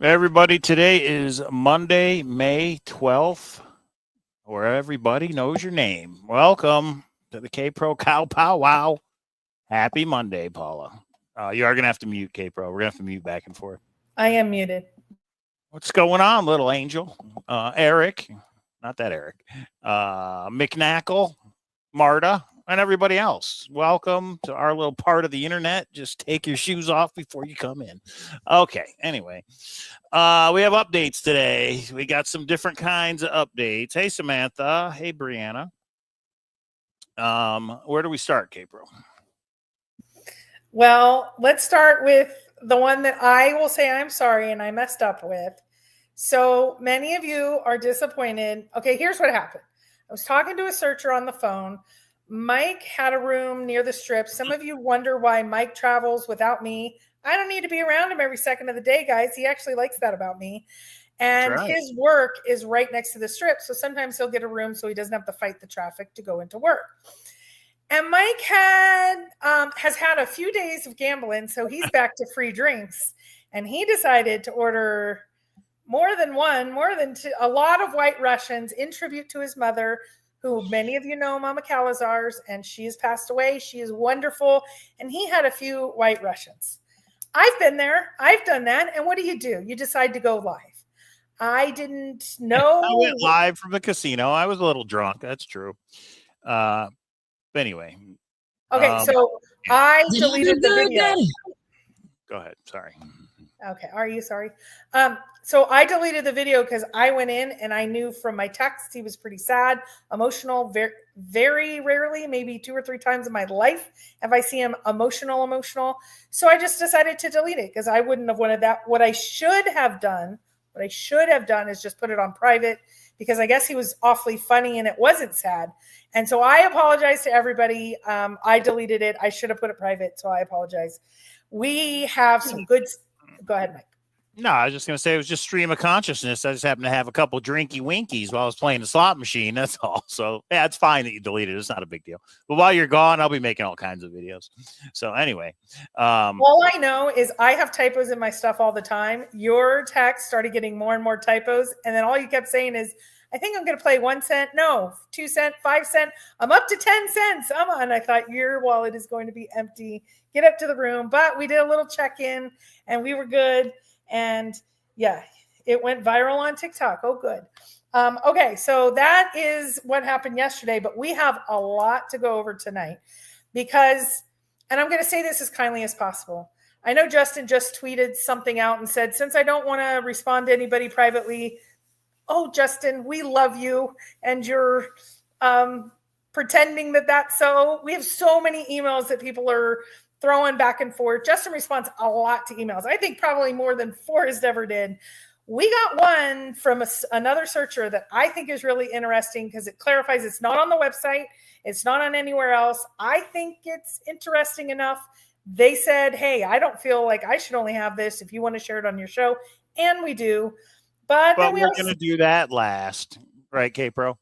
Everybody, today is Monday, May 12th, where everybody knows your name. Welcome to the K-Pro Cow Powwow. Happy Monday, Paula. You are going to have to mute, K-Pro. We're going to have to mute back and forth. I am muted. What's going on, little angel? Eric, not that Eric, McNackle, Marta, and everybody else. Welcome to our little part of the internet. Just take your shoes off before you come in. Okay, anyway. We have updates today. We got some different kinds of updates. Hey, Samantha. Hey, Brianna. Where do we start, K-Pro? Well, let's start with the one that I will say I'm sorry and I messed up with. So many of you are disappointed. Okay, here's what happened. I was talking to a searcher on the phone. Mike had a room near the strip. Some of you wonder why Mike travels without me. I don't need to be around him every second of the day, guys. He actually likes that about me. And his work is right next to the strip. So sometimes he'll get a room so he doesn't have to fight the traffic to go into work. And Mike has had a few days of gambling, so he's back to free drinks. And he decided to order more than two, a lot of White Russians in tribute to his mother, who many of you know, Mama Cowlazars, and she has passed away. She is wonderful. And he had a few White Russians. I've been there. I've done that. And what do? You decide to go live. I didn't know. I went live from the casino. I was a little drunk. That's true. Anyway. Okay, so I deleted the video. Go ahead. Sorry. Okay. Are you sorry? So I deleted the video because I went in and I knew from my text he was pretty sad, emotional, very, very rarely, maybe 2 or 3 times in my life have I seen him emotional. So I just decided to delete it because I wouldn't have wanted that. What I should have done is just put it on private because I guess he was awfully funny and it wasn't sad. And so I apologize to everybody. I deleted it. I should have put it private. So I apologize. We have some good. Go ahead, Mike. No, I was just going to say it was just stream of consciousness. I just happened to have a couple drinky winkies while I was playing the slot machine. That's all. So, yeah, it's fine that you deleted it. It's not a big deal. But while you're gone, I'll be making all kinds of videos. So, anyway. All I know is I have typos in my stuff all the time. Your text started getting more and more typos. And then all you kept saying is, I think I'm going to play 1 cent. No, 2 cent, 5 cent. I'm up to 10 cents. I'm on. I thought your wallet is going to be empty. Get up to the room. But we did a little check-in and we were good. And yeah, it went viral on TikTok. Oh, good. Okay, so that is what happened yesterday, but we have a lot to go over tonight because, and I'm going to say this as kindly as possible. I know Justin just tweeted something out and said, since I don't want to respond to anybody privately, oh, Justin, we love you and you're pretending that that's so. We have so many emails that people are throwing back and forth. Justin responds a lot to emails. I think probably more than Forrest ever did. We got one from another searcher that I think is really interesting because it clarifies it's not on the website. It's not on anywhere else. I think it's interesting enough. They said, hey, I don't feel like I should only have this if you want to share it on your show. And we do. But we're going to do that last. Right, K-Pro?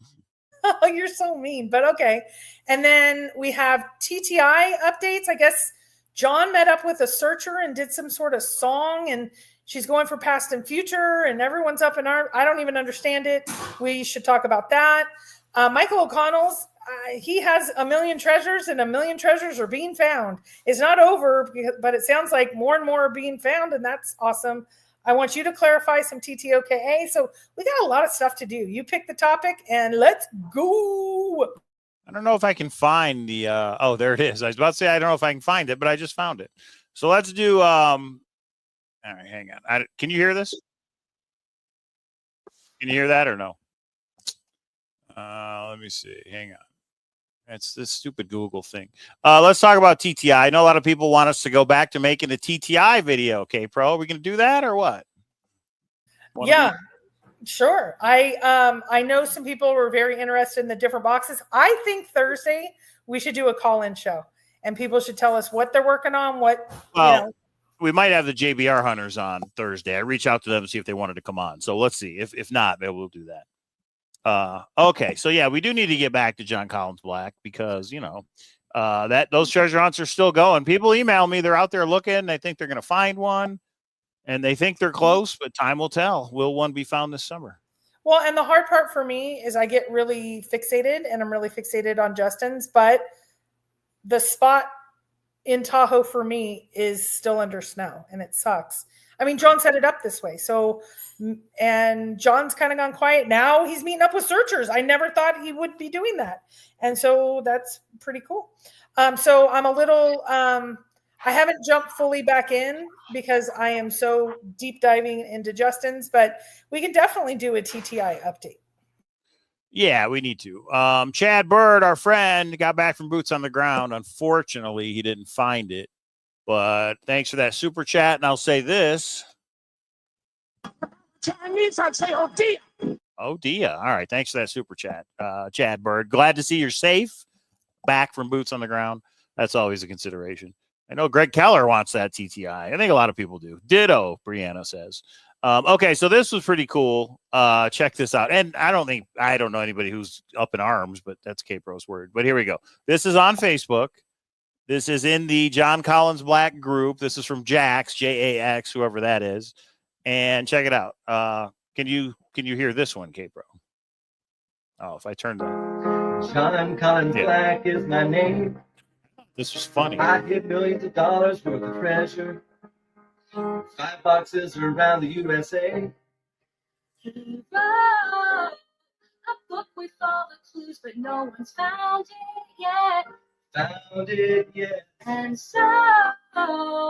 Oh, you're so mean. But okay. And then we have TTI updates. I guess John met up with a searcher and did some sort of song, and she's going for past and future, and everyone's up in our, I don't even understand it. We should talk about that. Michael O'Connell's, he has 1 million treasures, and 1 million treasures are being found. It's not over, but it sounds like more and more are being found, and that's awesome. I want you to clarify some TTOKA. So we got a lot of stuff to do. You pick the topic, and let's go. I don't know if I can find the, oh, there it is. I was about to say, I don't know if I can find it, but I just found it. So let's do, all right, hang on. Can you hear this? Can you hear that or no? Let me see. Hang on. It's this stupid Google thing. Let's talk about TTI. I know a lot of people want us to go back to making the TTI video. Okay, Pro, are we going to do that or what? Yeah. Sure. I know some people were very interested in the different boxes. I think Thursday we should do a call-in show and people should tell us what they're working on, we might have the JBR hunters on Thursday. I reach out to them and see if they wanted to come on. So let's see. If not, maybe we'll do that. Okay. So yeah, we do need to get back to John Collins Black because, those treasure hunts are still going. People email me. They're out there looking. They think they're going to find one. And they think they're close, but time will tell. Will one be found this summer? Well, and the hard part for me is I get really fixated, and I'm really fixated on Justin's, but the spot in Tahoe for me is still under snow, and it sucks. I mean, John set it up this way. So, and John's kind of gone quiet. Now he's meeting up with searchers. I never thought he would be doing that. And so that's pretty cool. So I'm a little, I haven't jumped fully back in because I am so deep diving into Justin's, but we can definitely do a TTI update. Yeah, we need to. Chad Bird, our friend, got back from Boots on the Ground. Unfortunately, he didn't find it. But thanks for that super chat. And I'll say this. Chinese, I'd say, oh, dear. Oh, dear. All right. Thanks for that super chat, Chad Bird. Glad to see you're safe. Back from Boots on the Ground. That's always a consideration. I know Greg Keller wants that TTI. I think a lot of people do. Ditto, Brianna says. Okay, so this was pretty cool. Check this out. And I don't know anybody who's up in arms, but that's K-Pro's word. But here we go. This is on Facebook. This is in the John Collins Black group. This is from Jax, Jax, whoever that is. And check it out. Can you hear this one, K-Pro? Oh, if I turn the John Collins Black is my name. This was funny. I hit millions of dollars worth of treasure. 5 boxes around the USA. A book with all the clues, but no one's found it yet. Found it yet. And so I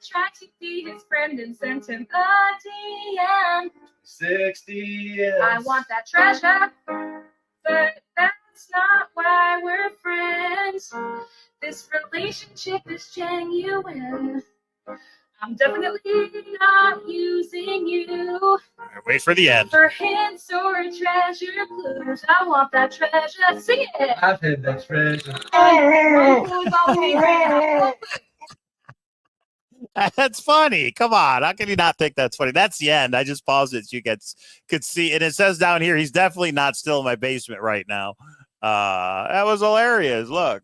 tried to be his friend and sent him a DM. 60 years. I want that treasure, but that's not why we're friends. This relationship is genuine. I'm definitely not using you. Wait for the end. For hints or treasure clues. I want that treasure. Sing it. I've had that treasure. That's funny. Come on. How can you not think that's funny? That's the end. I just paused it so you could see. And it says down here, he's definitely not still in my basement right now. That was hilarious. Look.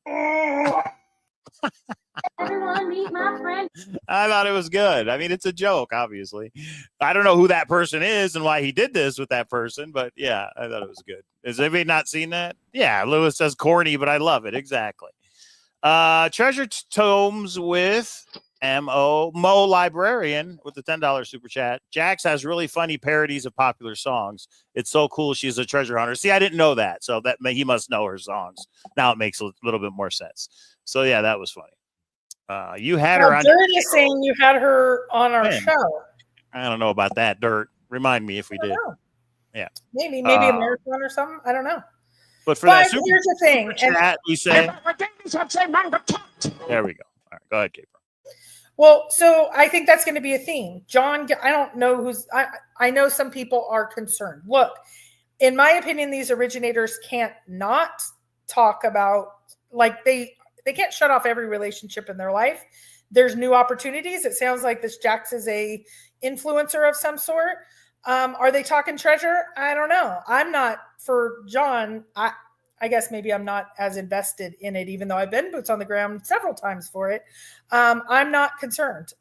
Everyone meet my friend. I thought it was good. I mean, it's a joke, obviously. I don't know who that person is and why he did this with that person, but yeah, I thought it was good. Has anybody not seen that? Yeah, Lewis says corny, but I love it. Exactly. Treasure Tomes with Mo Librarian with the $10 super chat. Jax has really funny parodies of popular songs. It's so cool. She's a treasure hunter. See, I didn't know that, so that he must know her songs. Now it makes a little bit more sense. So yeah, that was funny. You had her on. Dirt is saying you had her on our show. I don't know about that. Dirt. Remind me if we did. Know. Yeah. Maybe a marathon or something. I don't know. But that super, here's the thing. Chat, we say. There we go. All right, go ahead, Gabriel. Well, so I think that's going to be a theme. John, I don't know who's. I know some people are concerned. Look, in my opinion, these originators can't not talk about, like, they can't shut off every relationship in their life. There's new opportunities. It sounds like this Jax is a influencer of some sort. Are they talking treasure? I don't know. I'm not, for John. I guess maybe I'm not as invested in it, even though I've been boots on the ground several times for it. I'm not concerned.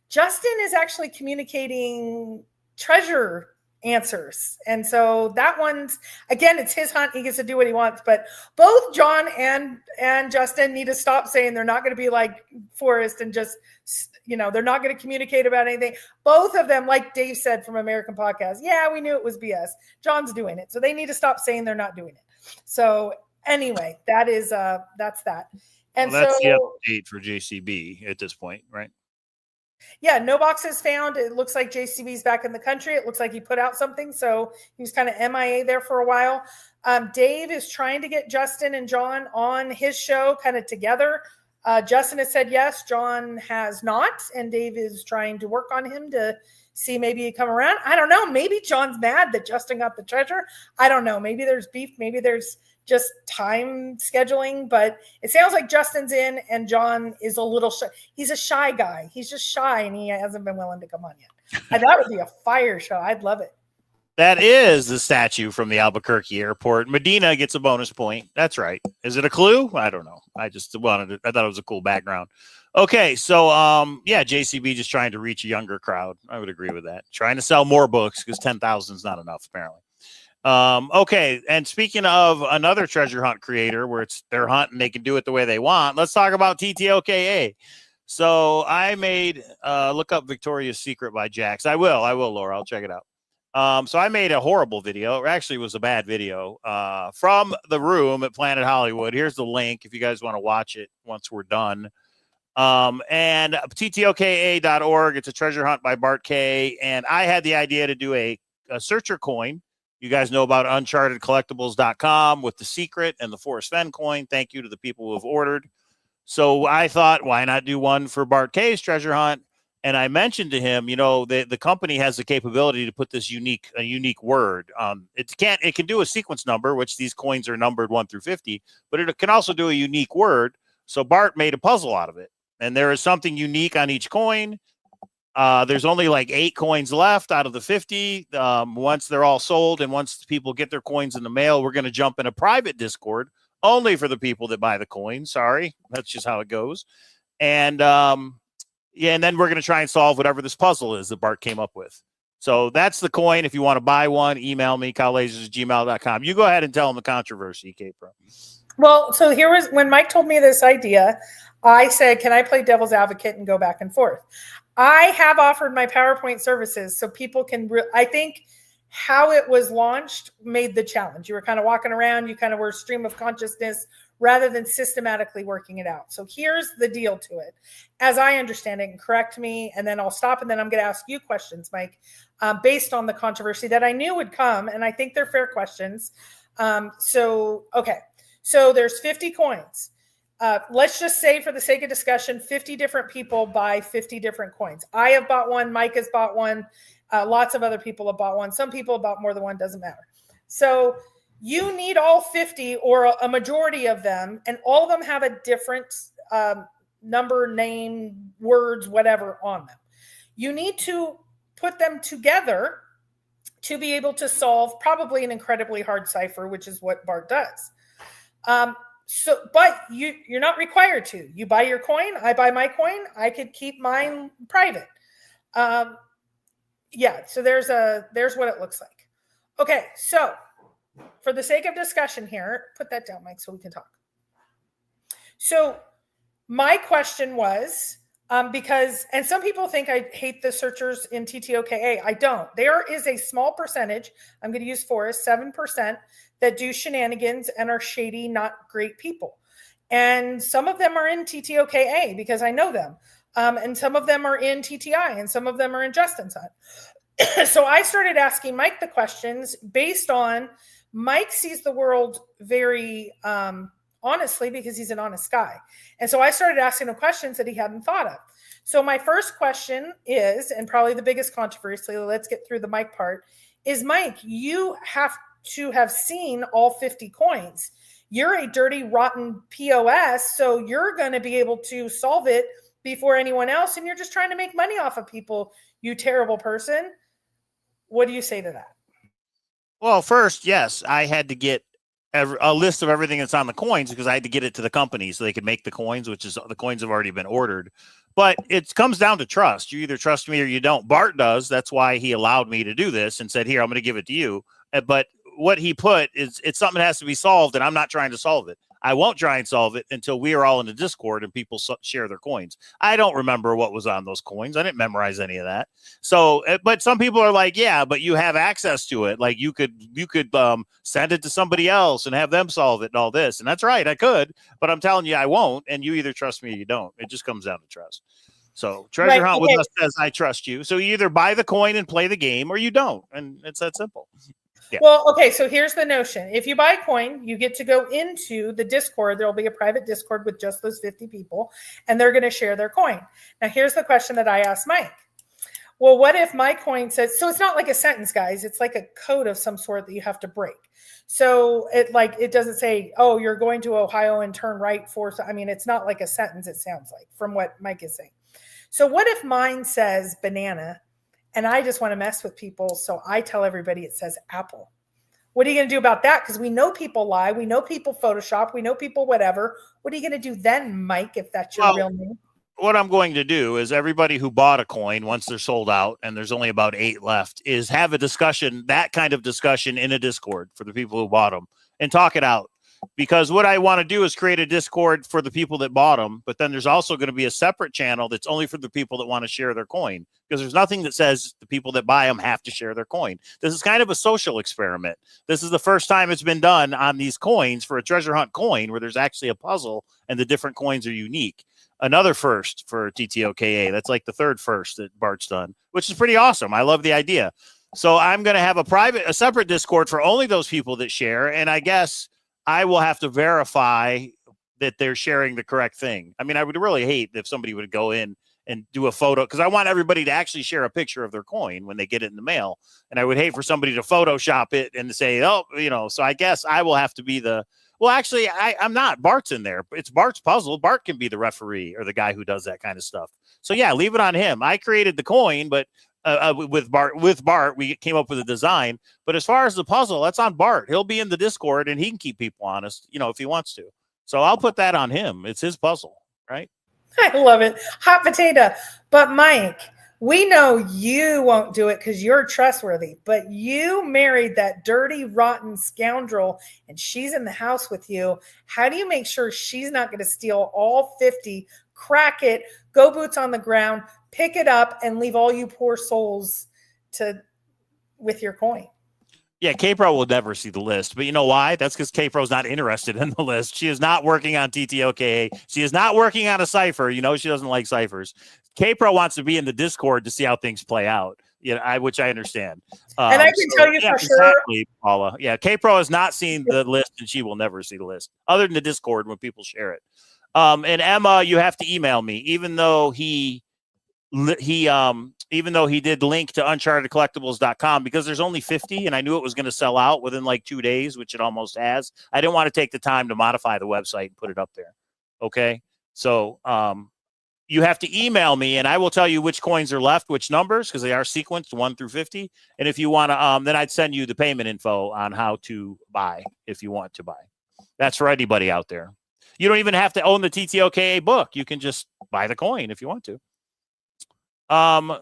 Justin is actually communicating treasure answers. And so that one's, again, it's his hunt. He gets to do what he wants. But both John and Justin need to stop saying they're not going to be like Forrest and just, they're not going to communicate about anything. Both of them, like Dave said from American Podcast, yeah, we knew it was BS. John's doing it. So they need to stop saying they're not doing it. So anyway, that's that. And that's so the update for JCB at this point, right? Yeah, no boxes found. It looks like JCB's back in the country. It looks like he put out something. So he was kind of MIA there for a while. Dave is trying to get Justin and John on his show kind of together. Justin has said yes. John has not. And Dave is trying to work on him to see maybe he come around. I don't know. Maybe John's mad that Justin got the treasure. I don't know. Maybe there's beef. Maybe there's just time scheduling. But it sounds like Justin's in and John is a little shy. He's a shy guy. He's just shy and he hasn't been willing to come on yet. And that would be a fire show. I'd love it. That is the statue from the Albuquerque airport. Medina gets a bonus point. That's right. Is it a clue? I don't know. I just wanted it. I thought it was a cool background. Okay, so yeah, JCB just trying to reach a younger crowd. I would agree with that. Trying to sell more books because 10,000 is not enough, apparently. Okay, and speaking of another treasure hunt creator where it's their hunt and they can do it the way they want, let's talk about TTOKA. So I made look up Victoria's Secret by Jax. I will, Laura. I'll check it out. So I made a horrible video, or actually it was a bad video, from the room at Planet Hollywood. Here's the link if you guys want to watch it once we're done. And TTOKA.org. It's a treasure hunt by Bart K. And I had the idea to do a searcher coin. You guys know about unchartedcollectibles.com with the secret and the Forrest Fenn coin. Thank you to the people who have ordered. So I thought, why not do one for Bart K's treasure hunt? And I mentioned to him, you know, the company has the capability to put this unique word. It can do a sequence number, which these coins are numbered 1 through 50, but it can also do a unique word. So Bart made a puzzle out of it. And there is something unique on each coin. There's only like 8 coins left out of the 50. Once they're all sold and once people get their coins in the mail, we're going to jump in a private Discord only for the people that buy the coins. Sorry, that's just how it goes. And yeah, and then we're going to try and solve whatever this puzzle is that Bart came up with. So that's the coin. If you want to buy one, email me, cowlazars@gmail.com. You go ahead and tell them the controversy, K-Pro. Well, so here was when Mike told me this idea, I said, can I play devil's advocate and go back and forth? I have offered my PowerPoint services so people can, I think how it was launched made the challenge. You were kind of walking around, you kind of were stream of consciousness rather than systematically working it out. So here's the deal to it. As I understand it, and correct me, and then I'll stop, and then I'm going to ask you questions, Mike, based on the controversy that I knew would come, and I think they're fair questions. Okay. So there's 50 coins. Let's just say for the sake of discussion, 50 different people buy 50 different coins. I have bought one. Mike has bought one. Lots of other people have bought one. Some people have bought more than one. Doesn't matter. So you need all 50 or a majority of them, and all of them have a different number, name, words, whatever on them. You need to put them together to be able to solve probably an incredibly hard cipher, which is what Bart does. But you're not required to. You buy your coin, I buy my coin. I could keep mine private. Yeah, so there's what it looks like. Okay, so for the sake of discussion here, put that down, Mike, so we can talk. So my question was, because, and some people think I hate the searchers in TTOKA. I don't. There is a small percentage, I'm going to use Forrest, 7%, that do shenanigans and are shady, not great people. And some of them are in TTOKA because I know them. And some of them are in TTI and some of them are in Justin's hunt. So I started asking Mike the questions based on Mike sees the world very honestly because he's an honest guy. And so I started asking him questions that he hadn't thought of. So my first question is, and probably the biggest controversy, let's get through the Mike part, is Mike, you have to have seen all 50 coins. You're a dirty, rotten POS, so you're going to be able to solve it before anyone else, and you're just trying to make money off of people, you terrible person. What do you say to that? Well, first, yes, I had to get a list of everything that's on the coins because I had to get it to the company so they could make the coins, which is the coins have already been ordered. But it comes down to trust. You either trust me or you don't. Bart does. That's why he allowed me to do this and said, here, I'm going to give it to you. But what he put is it's something that has to be solved, and I'm not trying to solve it. I won't try and solve it until we are all in the Discord and people share their coins. I don't remember what was on those coins. I didn't memorize any of that. So, but some people are like, yeah, but you have access to it. Like you could send it to somebody else and have them solve it and all this. And that's right. I could, but I'm telling you, I won't. And you either trust me or you don't. It just comes down to trust. So treasure hunt with us says, I trust you. So you either buy the coin and play the game or you don't. And it's that simple. Yeah. Well, okay, so here's the notion. If you buy a coin, you get to go into the Discord. There will be a private Discord with just those 50 people, and they're going to share their coin. Now, here's the question that I asked Mike. Well, what if my coin says, so it's not like a sentence, guys. It's like a code of some sort that you have to break. So it doesn't say, oh, you're going to Ohio and turn right for, I mean, it's not like a sentence, it sounds like, from what Mike is saying. So what if mine says banana, and I just want to mess with people, so I tell everybody it says apple? What are you going to do about that? Because we know people lie. We know people Photoshop. We know people whatever. What are you going to do then, Mike, if that's your real name? what I'm going to do is everybody who bought a coin, once they're sold out and there's only about 8 left, is have a discussion, that kind of discussion in a Discord for the people who bought them and talk it out. Because what I want to do is create a Discord for the people that bought them, but then there's also going to be a separate channel that's only for the people that want to share their coin, because there's nothing that says the people that buy them have to share their coin. This is kind of a social experiment. This is the first time it's been done on these coins for a treasure hunt coin where there's actually a puzzle and the different coins are unique. Another first for TTOKA. That's like the third first that Bart's done, which is pretty awesome. I love the idea. So I'm going to have a separate Discord for only those people that share. And I guess I will have to verify that they're sharing the correct thing. I mean, I would really hate if somebody would go in and do a photo, because I want everybody to actually share a picture of their coin when they get it in the mail. And I would hate for somebody to Photoshop it and say, oh, so I guess I will have to be actually, I'm not. Bart's in there. It's Bart's puzzle. Bart can be the referee or the guy who does that kind of stuff. So yeah, leave it on him. I created the coin, but with Bart, we came up with a design. But as far as the puzzle, that's on Bart. He'll be in the Discord and he can keep people honest, if he wants to. So I'll put that on him. It's his puzzle, right? I love it. Hot potato. But Mike, we know you won't do it because you're trustworthy, but you married that dirty, rotten scoundrel and she's in the house with you. How do you make sure she's not going to steal all 50, crack it, go boots on the ground, pick it up, and leave all you poor souls with your coin? Yeah, K-Pro will never see the list, but you know why? That's because K-Pro's not interested in the list. She is not working on TTOKA. She is not working on a cipher. She doesn't like ciphers. K-Pro wants to be in the Discord to see how things play out. Which I understand. And I can tell you for sure, Paula. Yeah, K-Pro has not seen the list, and she will never see the list, other than the Discord when people share it. And Emma, you have to email me, even though he did link to unchartedcollectibles.com, because there's only 50 and I knew it was going to sell out within like 2 days, which it almost has. I didn't want to take the time to modify the website and put it up there. Okay. So, you have to email me and I will tell you which coins are left, which numbers, because they are sequenced 1 through 50. And if you want to, then I'd send you the payment info on how to buy if you want to buy. That's for anybody out there. You don't even have to own the TTOKA book. You can just buy the coin if you want to.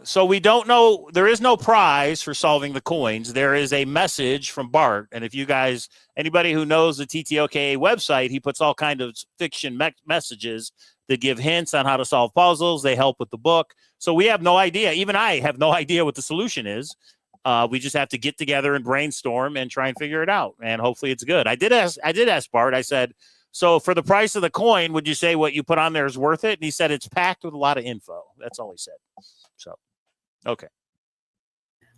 So we don't know. There is no prize for solving the coins. There is a message from Bart. And if you guys, anybody who knows the TTOKA website, he puts all kinds of fiction messages that give hints on how to solve puzzles. They help with the book. So we have no idea. Even I have no idea what the solution is. We just have to get together and brainstorm and try and figure it out. And hopefully it's good. I did ask Bart. I said, so for the price of the coin, would you say what you put on there is worth it? And he said, it's packed with a lot of info. That's all he said. So, okay.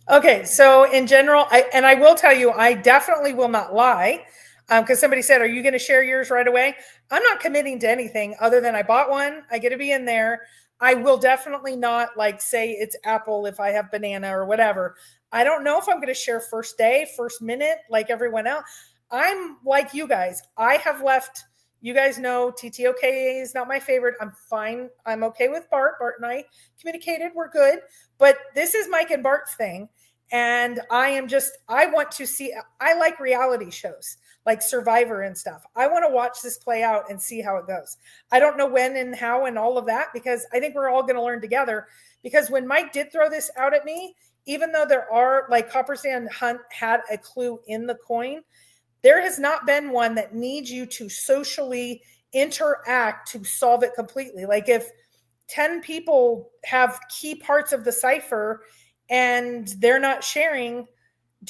Okay. So in general, I will tell you, I definitely will not lie. Because somebody said, are you going to share yours right away? I'm not committing to anything other than I bought one. I get to be in there. I will definitely not say it's Apple if I have banana or whatever. I don't know if I'm going to share first day, first minute, like everyone else. I'm like you guys. I have left. You guys know TTOKA is not my favorite. I'm fine. I'm okay with Bart. Bart and I communicated. We're good. But this is Mike and Bart's thing. And I want to see, I like reality shows like Survivor and stuff. I want to watch this play out and see how it goes. I don't know when and how and all of that, because I think we're all going to learn together. Because when Mike did throw this out at me, even though there are Copper Sand Hunt had a clue in the coin, there has not been one that needs you to socially interact to solve it completely. If 10 people have key parts of the cipher and they're not sharing,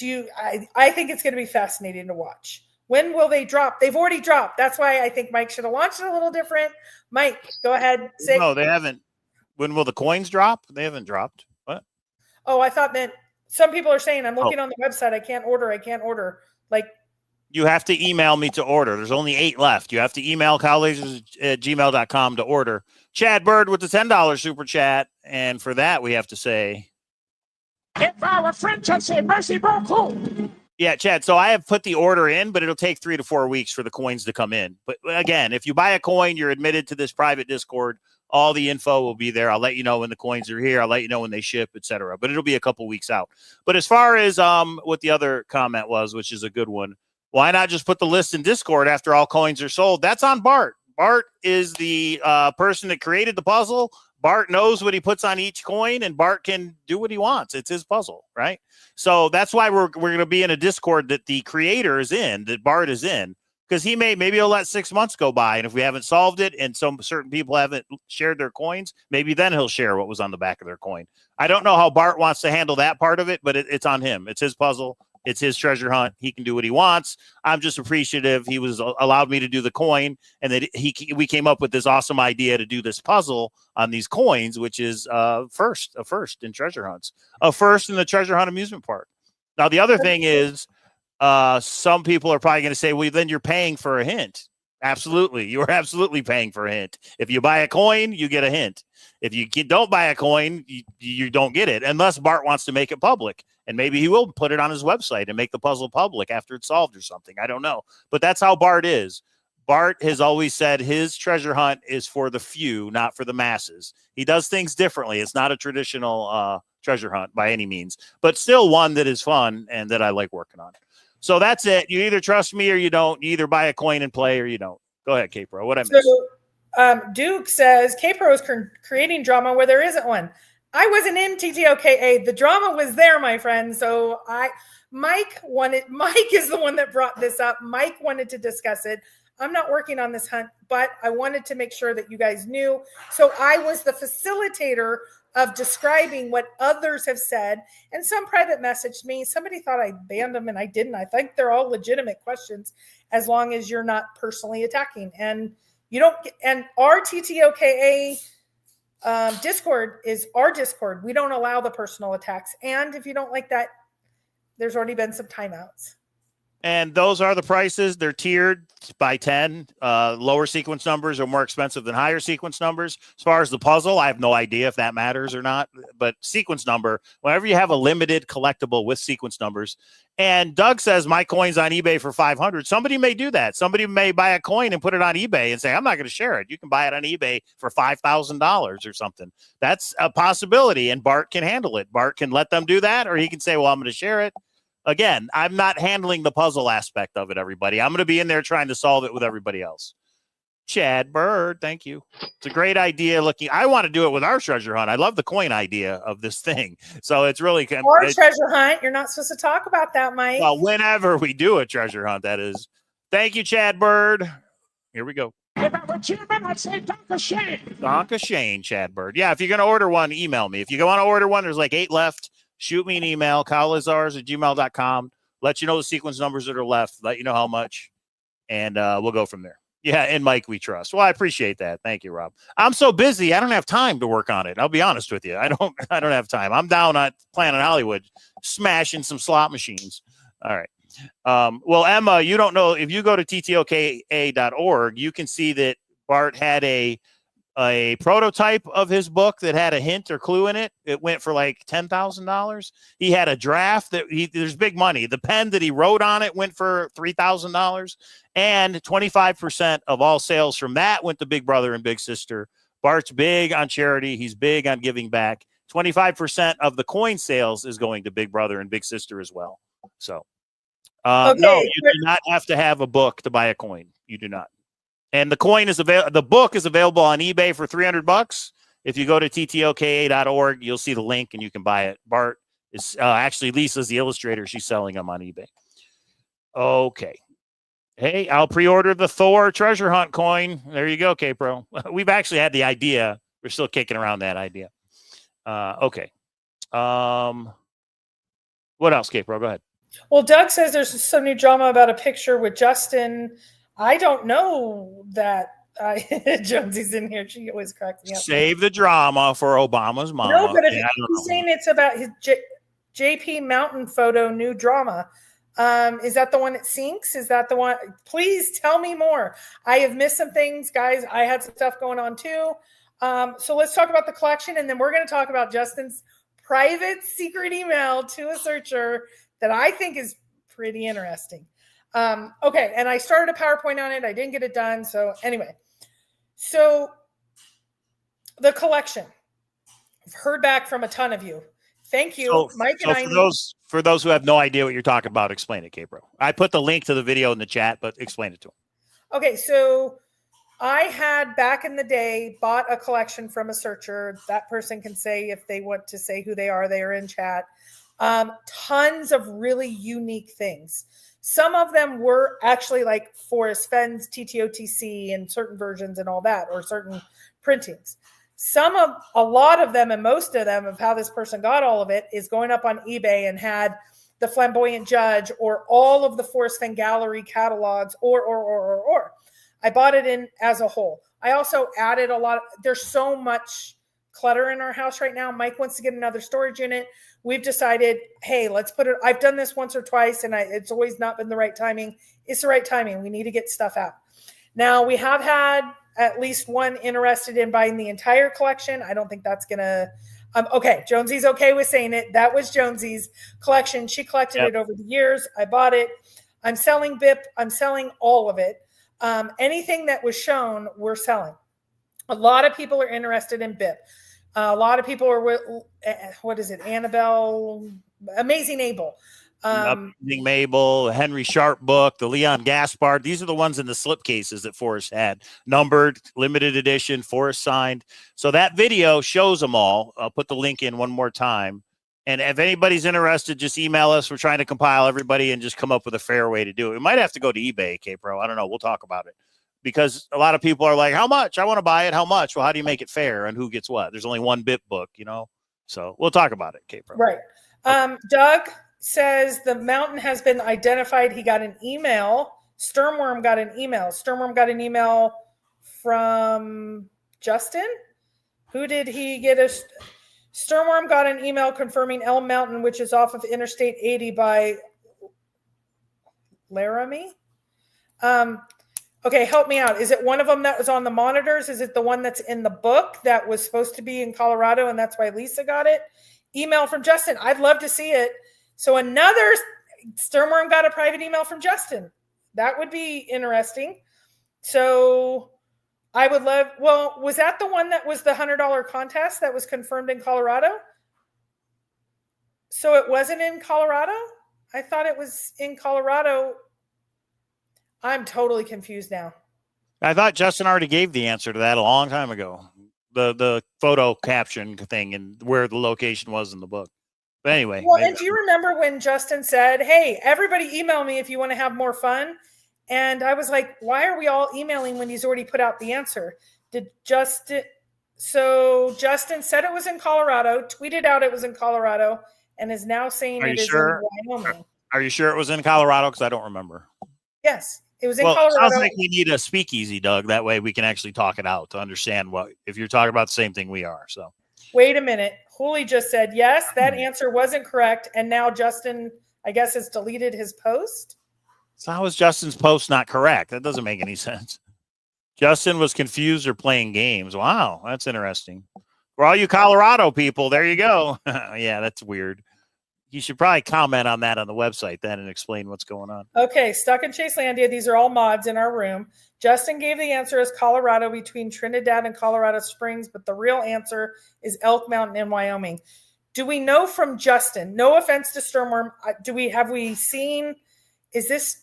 I think it's going to be fascinating to watch. When will they drop? They've already dropped. That's why I think Mike should have launched it a little different. Mike, go ahead. No, they haven't. When will the coins drop? They haven't dropped. What? Oh, I thought that some people are saying, I'm looking on the website. I can't order. You have to email me to order. There's only 8 left. You have to email cowlazars@gmail.com to order. Chad Bird with the $10 super chat. And for that, we have to say, If our French, I'd say merci beaucoup. yeah, Chad. So I have put the order in, but it'll take 3 to 4 weeks for the coins to come in. But again, if you buy a coin, you're admitted to this private Discord. All the info will be there. I'll let you know when the coins are here. I'll let you know when they ship, etc. But it'll be a couple weeks out. But as far as what the other comment was, which is a good one, why not just put the list in Discord after all coins are sold? That's on Bart. Bart is the person that created the puzzle Bart knows what he puts on each coin, and Bart can do what he wants. It's his puzzle, right? So that's why we're going to be in a Discord that the creator is in, that Bart is in, because maybe he'll let 6 months go by, and if we haven't solved it, and some certain people haven't shared their coins, maybe then he'll share what was on the back of their coin. I don't know how Bart wants to handle that part of it, but it's on him. It's his puzzle. It's his treasure hunt. He can do what he wants. I'm just appreciative he was allowed me to do the coin, and that we came up with this awesome idea to do this puzzle on these coins, which is a first in treasure hunts, a first in the treasure hunt amusement park. Now, the other thing is, some people are probably going to say, well, then you're paying for a hint. Absolutely. You are absolutely paying for a hint. If you buy a coin, you get a hint. If you don't buy a coin, you don't get it, unless Bart wants to make it public. And maybe he will put it on his website and make the puzzle public after it's solved or something. I don't know. But that's how Bart is. Bart has always said his treasure hunt is for the few, not for the masses. He does things differently. It's not a traditional treasure hunt by any means, but still one that is fun and that I like working on. So that's it. You either trust me or you don't. You either buy a coin and play or you don't. Go ahead, K-Pro. What I missed? So Duke says K-Pro is creating drama where there isn't one. I wasn't in TTOKA. The drama was there, my friend. So Mike is the one that brought this up. Mike wanted to discuss it. I'm not working on this hunt, but I wanted to make sure that you guys knew. So I was the facilitator of describing what others have said, and some private messaged me. Somebody thought I banned them, and I didn't. I think they're all legitimate questions as long as you're not personally attacking. And you don't. And our TTOKA Discord is our Discord. We don't allow the personal attacks. And if you don't like that, there's already been some timeouts. And those are the prices. They're tiered by 10. Lower sequence numbers are more expensive than higher sequence numbers. As far as the puzzle, I have no idea if that matters or not. But sequence number, whenever you have a limited collectible with sequence numbers, and Doug says my coin's on eBay for 500. Somebody may do that. Somebody may buy a coin and put it on eBay and say, I'm not going to share it. You can buy it on eBay for $5,000 or something. That's a possibility, and Bart can handle it. Bart can let them do that, or he can say, well, I'm going to share it. Again, I'm not handling the puzzle aspect of it, everybody. I'm going to be in there trying to solve it with everybody else. Chad Bird, thank you. It's a great idea. I want to do it with our treasure hunt. I love the coin idea of this thing. So it's really our treasure hunt. You're not supposed to talk about that, Mike. Well, whenever we do a treasure hunt, that is. Thank you, Chad Bird. Here we go. If I were chairman, I'd say Donka Shane. Donka Shane, Chad Bird. Yeah, if you're going to order one, email me. If you want to order one, there's like 8 left. Shoot me an email, cowlazars@gmail.com. Let you know the sequence numbers that are left. Let you know how much, and we'll go from there. Yeah, and Mike, we trust. Well, I appreciate that. Thank you, Rob. I'm so busy, I don't have time to work on it. I'll be honest with you. I don't have time. I'm down at Planet Hollywood, smashing some slot machines. All right. Well, Emma, you don't know, if you go to TTOKA.org, you can see that Bart had a prototype of his book that had a hint or clue in it. It went for like $10,000. He had a draft there's big money. The pen that he wrote on it went for $3,000, and 25% of all sales from that went to Big Brother and Big Sister. Bart's big on charity. He's big on giving back. 25% of the coin sales is going to Big Brother and Big Sister as well. So, no, you do not have to have a book to buy a coin. You do not. And the coin is available. The book is available on eBay for $300. If you go to TTOKA.org, you'll see the link and you can buy it. Bart is actually Lisa's the illustrator. She's selling them on eBay. Okay. Hey, I'll pre-order the Thor treasure hunt coin. There you go, K-Pro. We've actually had the idea. We're still kicking around that idea. Okay. What else, K-Pro? Go ahead. Well, Doug says there's some new drama about a picture with Justin. I don't know that Jonesy's in here. She always cracks me up. Save the drama for Obama's mama. No, but he's saying it's about his JP Mountain photo, new drama. Is that the one that sinks? Is that the one? Please tell me more. I have missed some things, guys. I had some stuff going on too. So let's talk about the collection, and then we're going to talk about Justin's private secret email to a searcher that I think is pretty interesting. Okay, and I started a PowerPoint on it. I didn't get it done. So anyway, so the collection. I've heard back from a ton of you. Thank you, Mike. So for those who have no idea what you're talking about, explain it, K-Bro. I put the link to the video in the chat, but explain it to them. Okay, so I had back in the day bought a collection from a searcher. That person can say if they want to say who they are in chat. Tons of really unique things. Some of them were actually like Forrest Fenn's TTOTC and certain versions and all that, or certain printings. A lot of them and most of them of how this person got all of it is going up on eBay and had the Flamboyant Judge or all of the Forrest Fenn Gallery catalogs or. I bought it in as a whole. I also added a lot. There's so much clutter in our house right now. Mike wants to get another storage unit. We've decided, hey, let's put it. I've done this once or twice, and it's always not been the right timing. It's the right timing. We need to get stuff out. Now, we have had at least one interested in buying the entire collection. I don't think that's going to okay, Jonesy's okay with saying it. That was Jonesy's collection. She collected it over the years. I bought it. I'm selling BIP. I'm selling all of it. Anything that was shown, we're selling. A lot of people are interested in BIP. A lot of people are with, what is it? Annabelle, Amazing Abel. Amazing Mabel, Henry Sharp book, the Leon Gaspard. These are the ones in the slip cases that Forrest had. Numbered, limited edition, Forrest signed. So that video shows them all. I'll put the link in one more time. And if anybody's interested, just email us. We're trying to compile everybody and just come up with a fair way to do it. We might have to go to eBay, K-Pro. I don't know. We'll talk about it. Because a lot of people are like, how much? I want to buy it. How much? Well, how do you make it fair and who gets what? There's only one BIP book, you know? So we'll talk about it, K-Pro. Right. Doug says the mountain has been identified. He got an email. Sturmworm got an email. Sturmworm got an email from Justin. Who did he get Sturmworm got an email confirming Elm Mountain, which is off of Interstate 80 by Laramie. Okay, help me out. Is it one of them that was on the monitors? Is it the one that's in the book that was supposed to be in Colorado and that's why Lisa got it? Email from Justin. I'd love to see it. So another Sturmworm got a private email from Justin. That would be interesting. So I would love, well, was that the one that was the $100 contest that was confirmed in Colorado? So it wasn't in Colorado? I thought it was in Colorado. I'm totally confused now. I thought Justin already gave the answer to that a long time ago. The photo caption thing and where the location was in the book. But anyway. Well, and do you remember when Justin said, hey, everybody email me if you want to have more fun? And I was like, why are we all emailing when he's already put out the answer? So Justin said it was in Colorado, tweeted out it was in Colorado, and is now saying it is in Wyoming. Are you sure it was in Colorado? Because I don't remember. Yes, it was in Colorado. Sounds like we need a speakeasy, Doug. That way we can actually talk it out to understand what if you're talking about the same thing we are. So wait a minute. Hooley just said, yes, that answer wasn't correct. And now Justin, I guess, has deleted his post. So how is Justin's post not correct? That doesn't make any sense. Justin was confused or playing games. Wow, that's interesting. For all you Colorado people, there you go. Yeah, that's weird. You should probably comment on that on the website then and explain what's going on. Okay, Stuck in Chaselandia. These are all mods in our room. Justin gave the answer as Colorado between Trinidad and Colorado Springs, but the real answer is Elk Mountain in Wyoming. Do we know from Justin? No offense to Sturmworm. Have we seen? Is this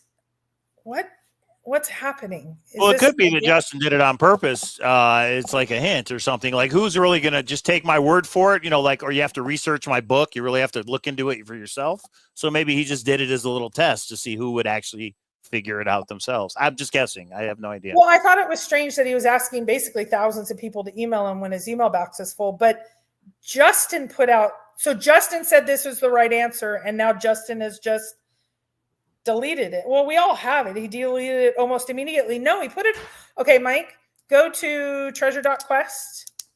what's happening? Well, it could be that Justin did it on purpose. It's like a hint or something. Like, who's really going to just take my word for it? You know, like, or you have to research my book. You really have to look into it for yourself. So maybe he just did it as a little test to see who would actually figure it out themselves. I'm just guessing. I have no idea. Well, I thought it was strange that he was asking basically thousands of people to email him when his email box is full. But Justin put out, so Justin said this was the right answer, and now Justin has just deleted it. Well, we all have it. He deleted it almost immediately. No, he put it. Okay, Mike, go to treasure.quest.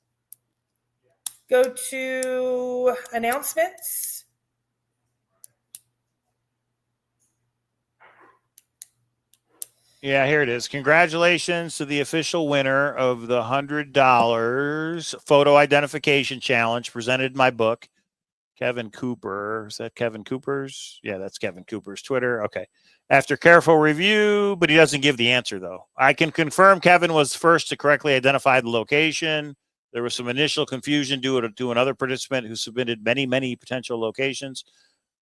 Go to announcements. Yeah, here it is. Congratulations to the official winner of the $100 photo identification challenge presented in my book. Kevin Cooper. Is that Kevin Cooper's? Yeah, that's Kevin Cooper's Twitter. Okay. After careful review, but he doesn't give the answer, though. I can confirm Kevin was first to correctly identify the location. There was some initial confusion due to another participant who submitted many, many potential locations.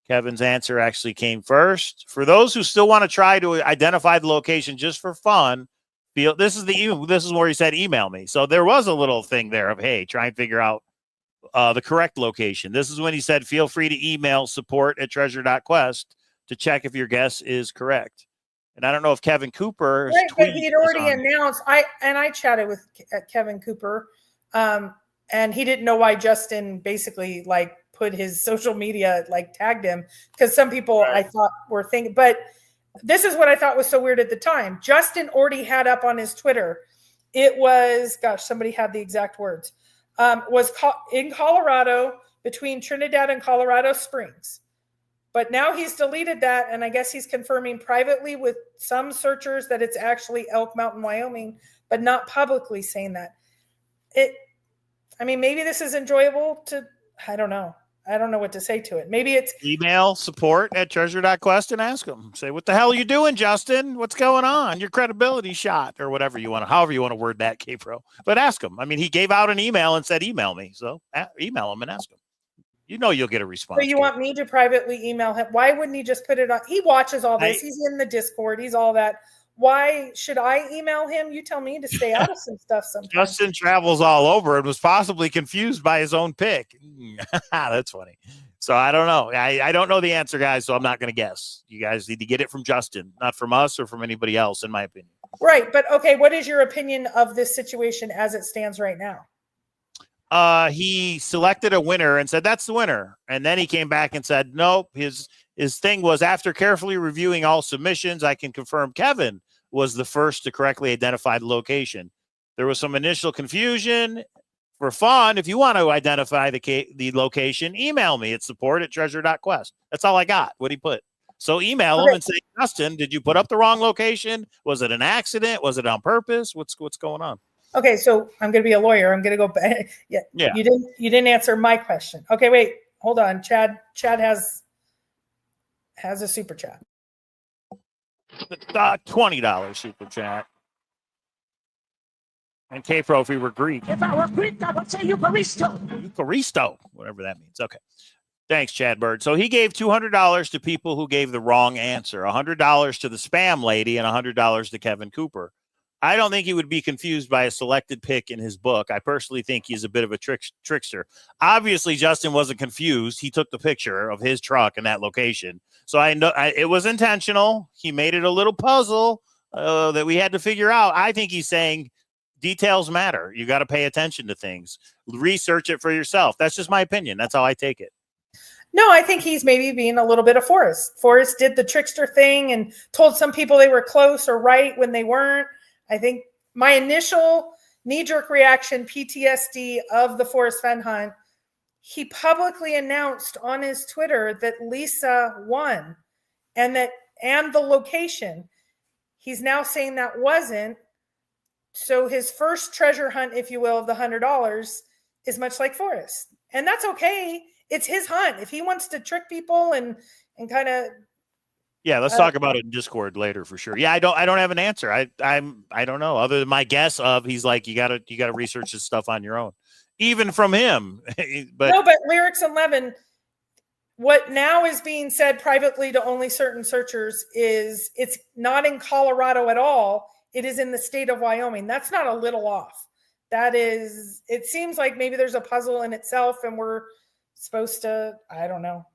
Kevin's answer actually came first. For those who still want to try to identify the location just for fun, This is where he said email me. So there was a little thing there of, hey, try and figure out the correct location. This is when he said, feel free to email support@treasure.quest to check if your guess is correct. And I don't know if Kevin Cooper, right, but he'd already announced. I chatted with Kevin Cooper, and he didn't know why Justin basically like put his social media, like tagged him, because some people I thought were thinking, but this is what I thought was so weird at the time. Justin already had up on his Twitter. It was, gosh, somebody had the exact words. Was in Colorado, between Trinidad and Colorado Springs. But now he's deleted that, and I guess he's confirming privately with some searchers that it's actually Elk Mountain, Wyoming, but not publicly saying that. Maybe this is enjoyable to, I don't know. I don't know what to say to it. Maybe it's email support@treasure.quest and ask them. Say, what the hell are you doing, Justin? What's going on? Your credibility shot, or whatever you want to, however you want to word that, K-Pro. But ask him. I mean, he gave out an email and said, email me. So email him and ask him. You know you'll get a response. So you want me to privately email him? Why wouldn't he just put it on? He watches all this. He's in the Discord. He's all that. Why should I email him? You tell me to stay out of some stuff sometimes. Justin travels all over and was possibly confused by his own pick. That's funny. So I don't know. I don't know the answer, guys, so I'm not going to guess. You guys need to get it from Justin, not from us or from anybody else, in my opinion. Right. But, okay, what is your opinion of this situation as it stands right now? He selected a winner and said, that's the winner. And then he came back and said, nope, his thing was, after carefully reviewing all submissions, I can confirm Kevin was the first to correctly identify the location. There was some initial confusion. For fun, if you want to identify the location, email me at support@treasure.quest. That's all I got, what he put. So email him and say, Justin, did you put up the wrong location? Was it an accident? Was it on purpose? What's going on? Okay, so I'm going to be a lawyer. I'm going to go back. Yeah. You didn't answer my question. Okay, wait, hold on. Chad has a super chat. $20 super chat. And K-Pro, if we were Greek. If I were Greek, I would say Eucharisto. Eucharisto, whatever that means. Okay. Thanks, Chad Bird. So he gave $200 to people who gave the wrong answer, $100 to the spam lady, and $100 to Kevin Cooper. I don't think he would be confused by a selected pick in his book. I personally think he's a bit of a trickster. Obviously, Justin wasn't confused. He took the picture of his truck in that location. So I know it was intentional. He made it a little puzzle that we had to figure out. I think he's saying details matter. You got to pay attention to things. Research it for yourself. That's just my opinion. That's how I take it. No, I think he's maybe being a little bit of Forrest. Forrest did the trickster thing and told some people they were close or right when they weren't. I think my initial knee-jerk reaction, PTSD of the Forrest Fenn hunt, he publicly announced on his Twitter that Lisa won and the location. He's now saying that wasn't. So his first treasure hunt, if you will, of the $100 is much like Forrest. And that's okay. It's his hunt. If he wants to trick people and kind of. Yeah, let's talk about it in Discord later for sure. Yeah, I don't have an answer. I don't know, other than my guess of he's like, you gotta research this stuff on your own. Even from him. But Lyrics 11, what now is being said privately to only certain searchers is it's not in Colorado at all. It is in the state of Wyoming. That's not a little off. That is, it seems like maybe there's a puzzle in itself and we're supposed to, I don't know.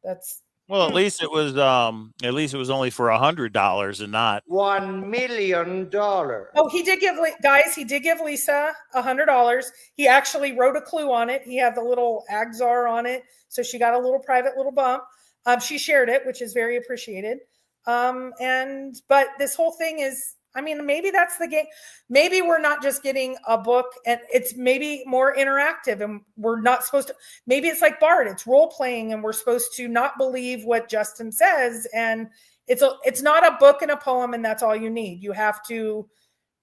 Well, at least it was only for $100 and not $1 million. Oh, he did give Lisa $100. He actually wrote a clue on it. He had the little Agzar on it, so she got a little private little bump. She shared it, which is very appreciated. But this whole thing is, I mean, maybe that's the game. Maybe we're not just getting a book and it's maybe more interactive and we're not supposed to, maybe it's like Bart, it's role playing and we're supposed to not believe what Justin says. And it's not a book and a poem and that's all you need. You have to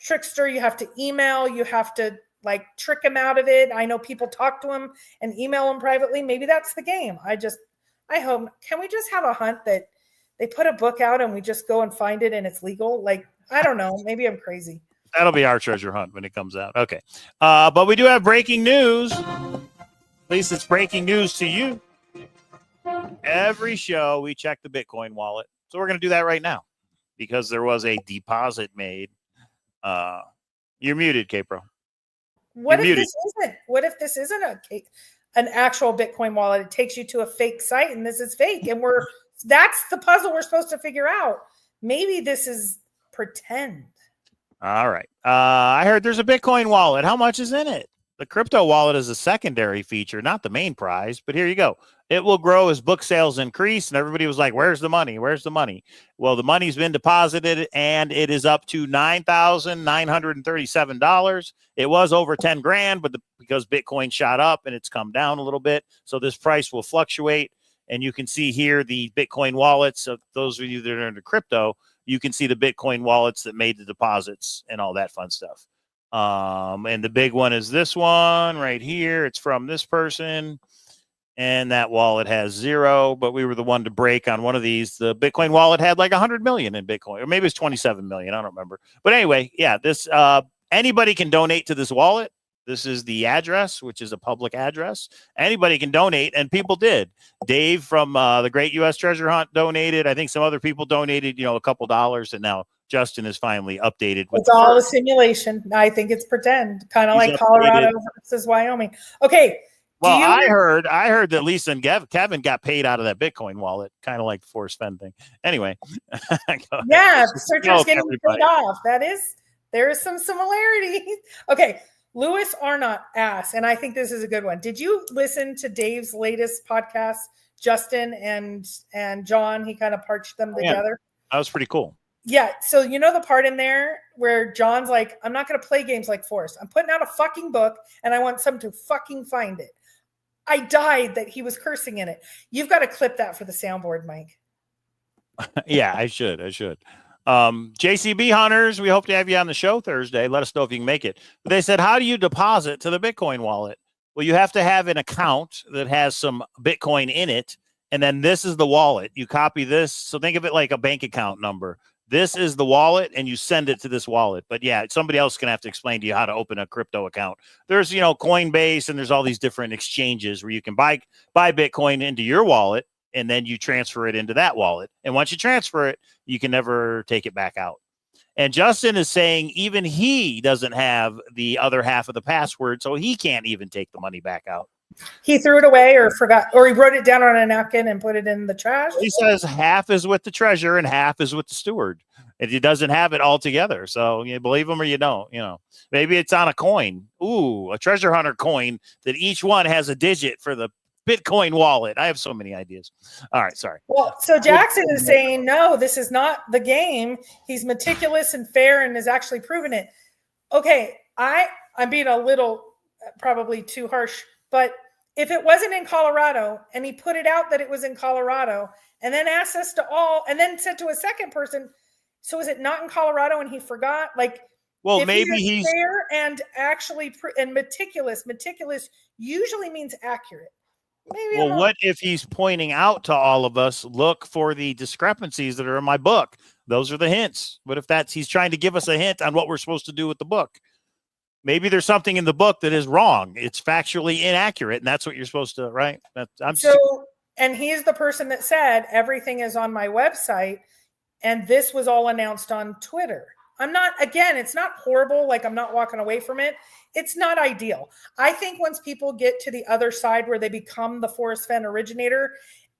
trickster, you have to email, you have to like trick him out of it. I know people talk to him and email him privately. Maybe that's the game. I hope, can we just have a hunt that they put a book out and we just go and find it and it's legal? Like, I don't know. Maybe I'm crazy. That'll be our treasure hunt when it comes out. Okay. But we do have breaking news. At least it's breaking news to you. Every show, we check the Bitcoin wallet. So we're going to do that right now because there was a deposit made You're muted, Capro. What You're if this isn't? What if this isn't an actual Bitcoin wallet? It takes you to a fake site, and this is fake, and that's the puzzle we're supposed to figure out. Maybe this is pretend. All right. I heard there's a Bitcoin wallet. How much is in it? The crypto wallet is a secondary feature, not the main prize. But here you go. It will grow as book sales increase. And everybody was like, where's the money? Where's the money? Well, the money's been deposited, and it is up to $9,937. It was over 10 grand, but because Bitcoin shot up and it's come down a little bit. So this price will fluctuate. And you can see here the Bitcoin wallets of those of you that are into crypto. You can see the Bitcoin wallets that made the deposits and all that fun stuff. And the big one is this one right here. It's from this person. And that wallet has 0, but we were the one to break on one of these. The Bitcoin wallet had like 100 million in Bitcoin, or maybe it's 27 million. I don't remember. But anyway, yeah, this anybody can donate to this wallet. This is the address, which is a public address. Anybody can donate, and people did. Dave from the Great U.S. Treasure Hunt donated. I think some other people donated, a couple dollars, and now Justin is finally updated. It's all a simulation. I think it's pretend, kind of like Colorado versus Wyoming. Okay. Well, I heard that Lisa and Kevin got paid out of that Bitcoin wallet, kind of like the Forrest Fenn thing. Anyway. Yeah, searchers getting paid off. There is some similarity. Okay. Louis Arnott asks, and I think this is a good one. Did you listen to Dave's latest podcast, Justin and John? He kind of parched them together. That was pretty cool. Yeah. So the part in there where John's like, I'm not going to play games like Forrest. I'm putting out a fucking book, and I want someone to fucking find it. I died that he was cursing in it. You've got to clip that for the soundboard, Mike. Yeah, I should. JCB Hunters, we hope to have you on the show Thursday. Let us know if you can make it. But they said, how do you deposit to the Bitcoin wallet? Well, you have to have an account that has some Bitcoin in it. And then this is the wallet. You copy this. So think of it like a bank account number. This is the wallet, and you send it to this wallet. But yeah, somebody else is going to have to explain to you how to open a crypto account. There's, Coinbase, and there's all these different exchanges where you can buy Bitcoin into your wallet, and then you transfer it into that wallet. And once you transfer it, you can never take it back out. And Justin is saying even he doesn't have the other half of the password, so he can't even take the money back out. He threw it away or forgot, or he wrote it down on a napkin and put it in the trash. He says half is with the treasurer and half is with the steward. And he doesn't have it all together. So you believe him or you don't, maybe it's on a coin. Ooh, a treasure hunter coin that each one has a digit for the Bitcoin wallet. I have so many ideas. All right. Sorry. Well, so Jackson is saying, no, this is not the game. He's meticulous and fair and has actually proven it. Okay. I'm being a little probably too harsh, but if it wasn't in Colorado and he put it out that it was in Colorado and then asked us to all, and then said to a second person, so is it not in Colorado and he forgot? Well, maybe he's fair and actually and meticulous. Meticulous usually means accurate. Maybe what if he's pointing out to all of us, look for the discrepancies that are in my book? Those are the hints. What if he's trying to give us a hint on what we're supposed to do with the book? Maybe there's something in the book that is wrong. It's factually inaccurate, and that's what you're supposed to, right? And he's the person that said everything is on my website, and this was all announced on Twitter. It's not horrible. I'm not walking away from it. It's not ideal. I think once people get to the other side where they become the Forrest Fenn originator,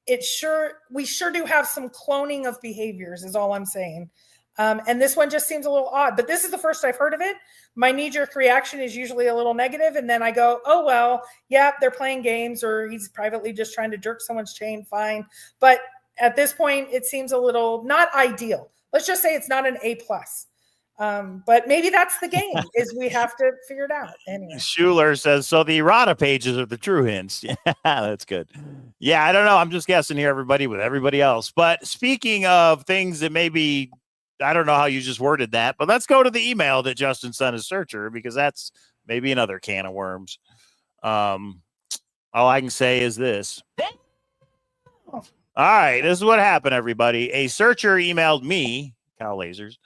we sure do have some cloning of behaviors is all I'm saying. And this one just seems a little odd, but this is the first I've heard of it. My knee-jerk reaction is usually a little negative, and then I go, oh, well, yeah, they're playing games, or he's privately just trying to jerk someone's chain, fine. But at this point, it seems a little not ideal. Let's just say it's not an A+. But maybe that's the game, is we have to figure it out. Anyway. Schuler says, so the errata pages are the true hints. Yeah, that's good. Yeah, I don't know. I'm just guessing here, everybody, with everybody else. But speaking of things that maybe, I don't know how you just worded that, but let's go to the email that Justin sent his searcher, because that's maybe another can of worms. All I can say is this. All right, this is what happened, everybody. A searcher emailed me, Cowlazars,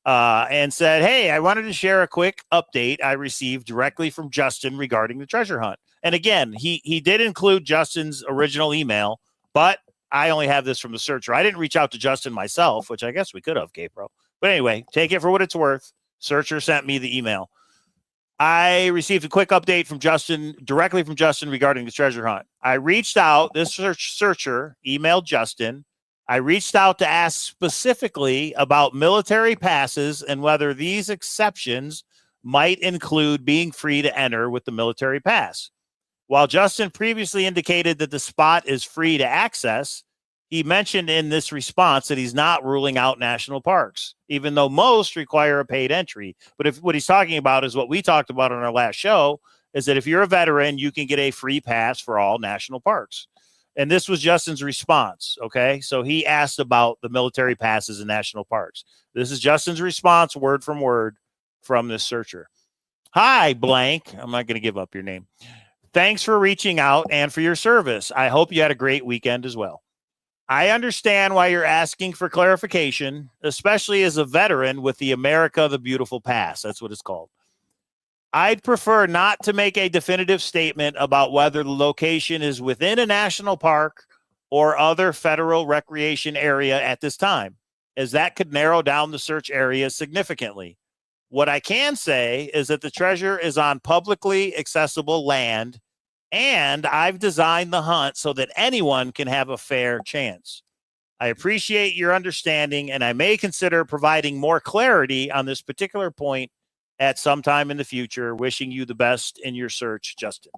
and said, hey, I wanted to share a quick update I received directly from Justin regarding the treasure hunt. And again, he did include Justin's original email, but I only have this from the searcher. I didn't reach out to Justin myself, which I guess we could have, Capro. But anyway, take it for what it's worth. Searcher sent me the email. I received a quick update from Justin, directly from Justin regarding the treasure hunt. I reached out, this searcher emailed Justin. I reached out to ask specifically about military passes and whether these exceptions might include being free to enter with the military pass. While Justin previously indicated that the spot is free to access, he mentioned in this response that he's not ruling out national parks, even though most require a paid entry. But if what he's talking about is what we talked about on our last show, is that if you're a veteran, you can get a free pass for all national parks. And this was Justin's response. Okay. So he asked about the military passes in national parks. This is Justin's response, word from word, from this searcher. Hi, blank. I'm not going to give up your name. Thanks for reaching out and for your service. I hope you had a great weekend as well. I understand why you're asking for clarification, especially as a veteran with the America the Beautiful Pass. That's what it's called. I'd prefer not to make a definitive statement about whether the location is within a national park or other federal recreation area at this time, as that could narrow down the search area significantly. What I can say is that the treasure is on publicly accessible land, and I've designed the hunt so that anyone can have a fair chance. I appreciate your understanding, and I may consider providing more clarity on this particular point at some time in the future. Wishing you the best in your search, Justin.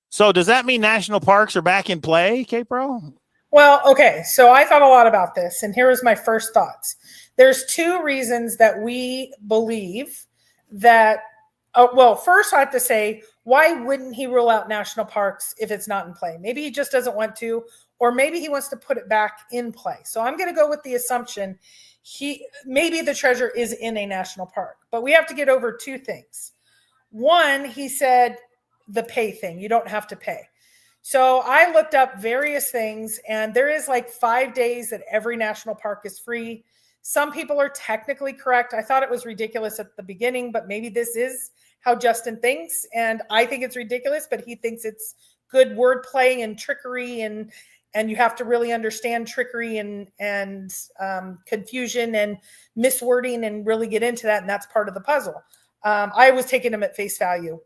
So does that mean national parks are back in play, K-Pro? Well, okay. So I thought a lot about this, and here was my first thoughts. There's two reasons that we believe that, well, first I have to say, why wouldn't he rule out national parks if it's not in play? Maybe he just doesn't want to, or maybe he wants to put it back in play. So I'm going to go with the assumption maybe the treasure is in a national park, but we have to get over two things. One, he said the pay thing, you don't have to pay. So I looked up various things, and there is like 5 days that every national park is free. Some people are technically correct. I thought it was ridiculous at the beginning, but maybe this is how Justin thinks. And I think it's ridiculous, but he thinks it's good wordplay and trickery, and you have to really understand trickery and confusion and miswording and really get into that. And that's part of the puzzle. I was taking him at face value,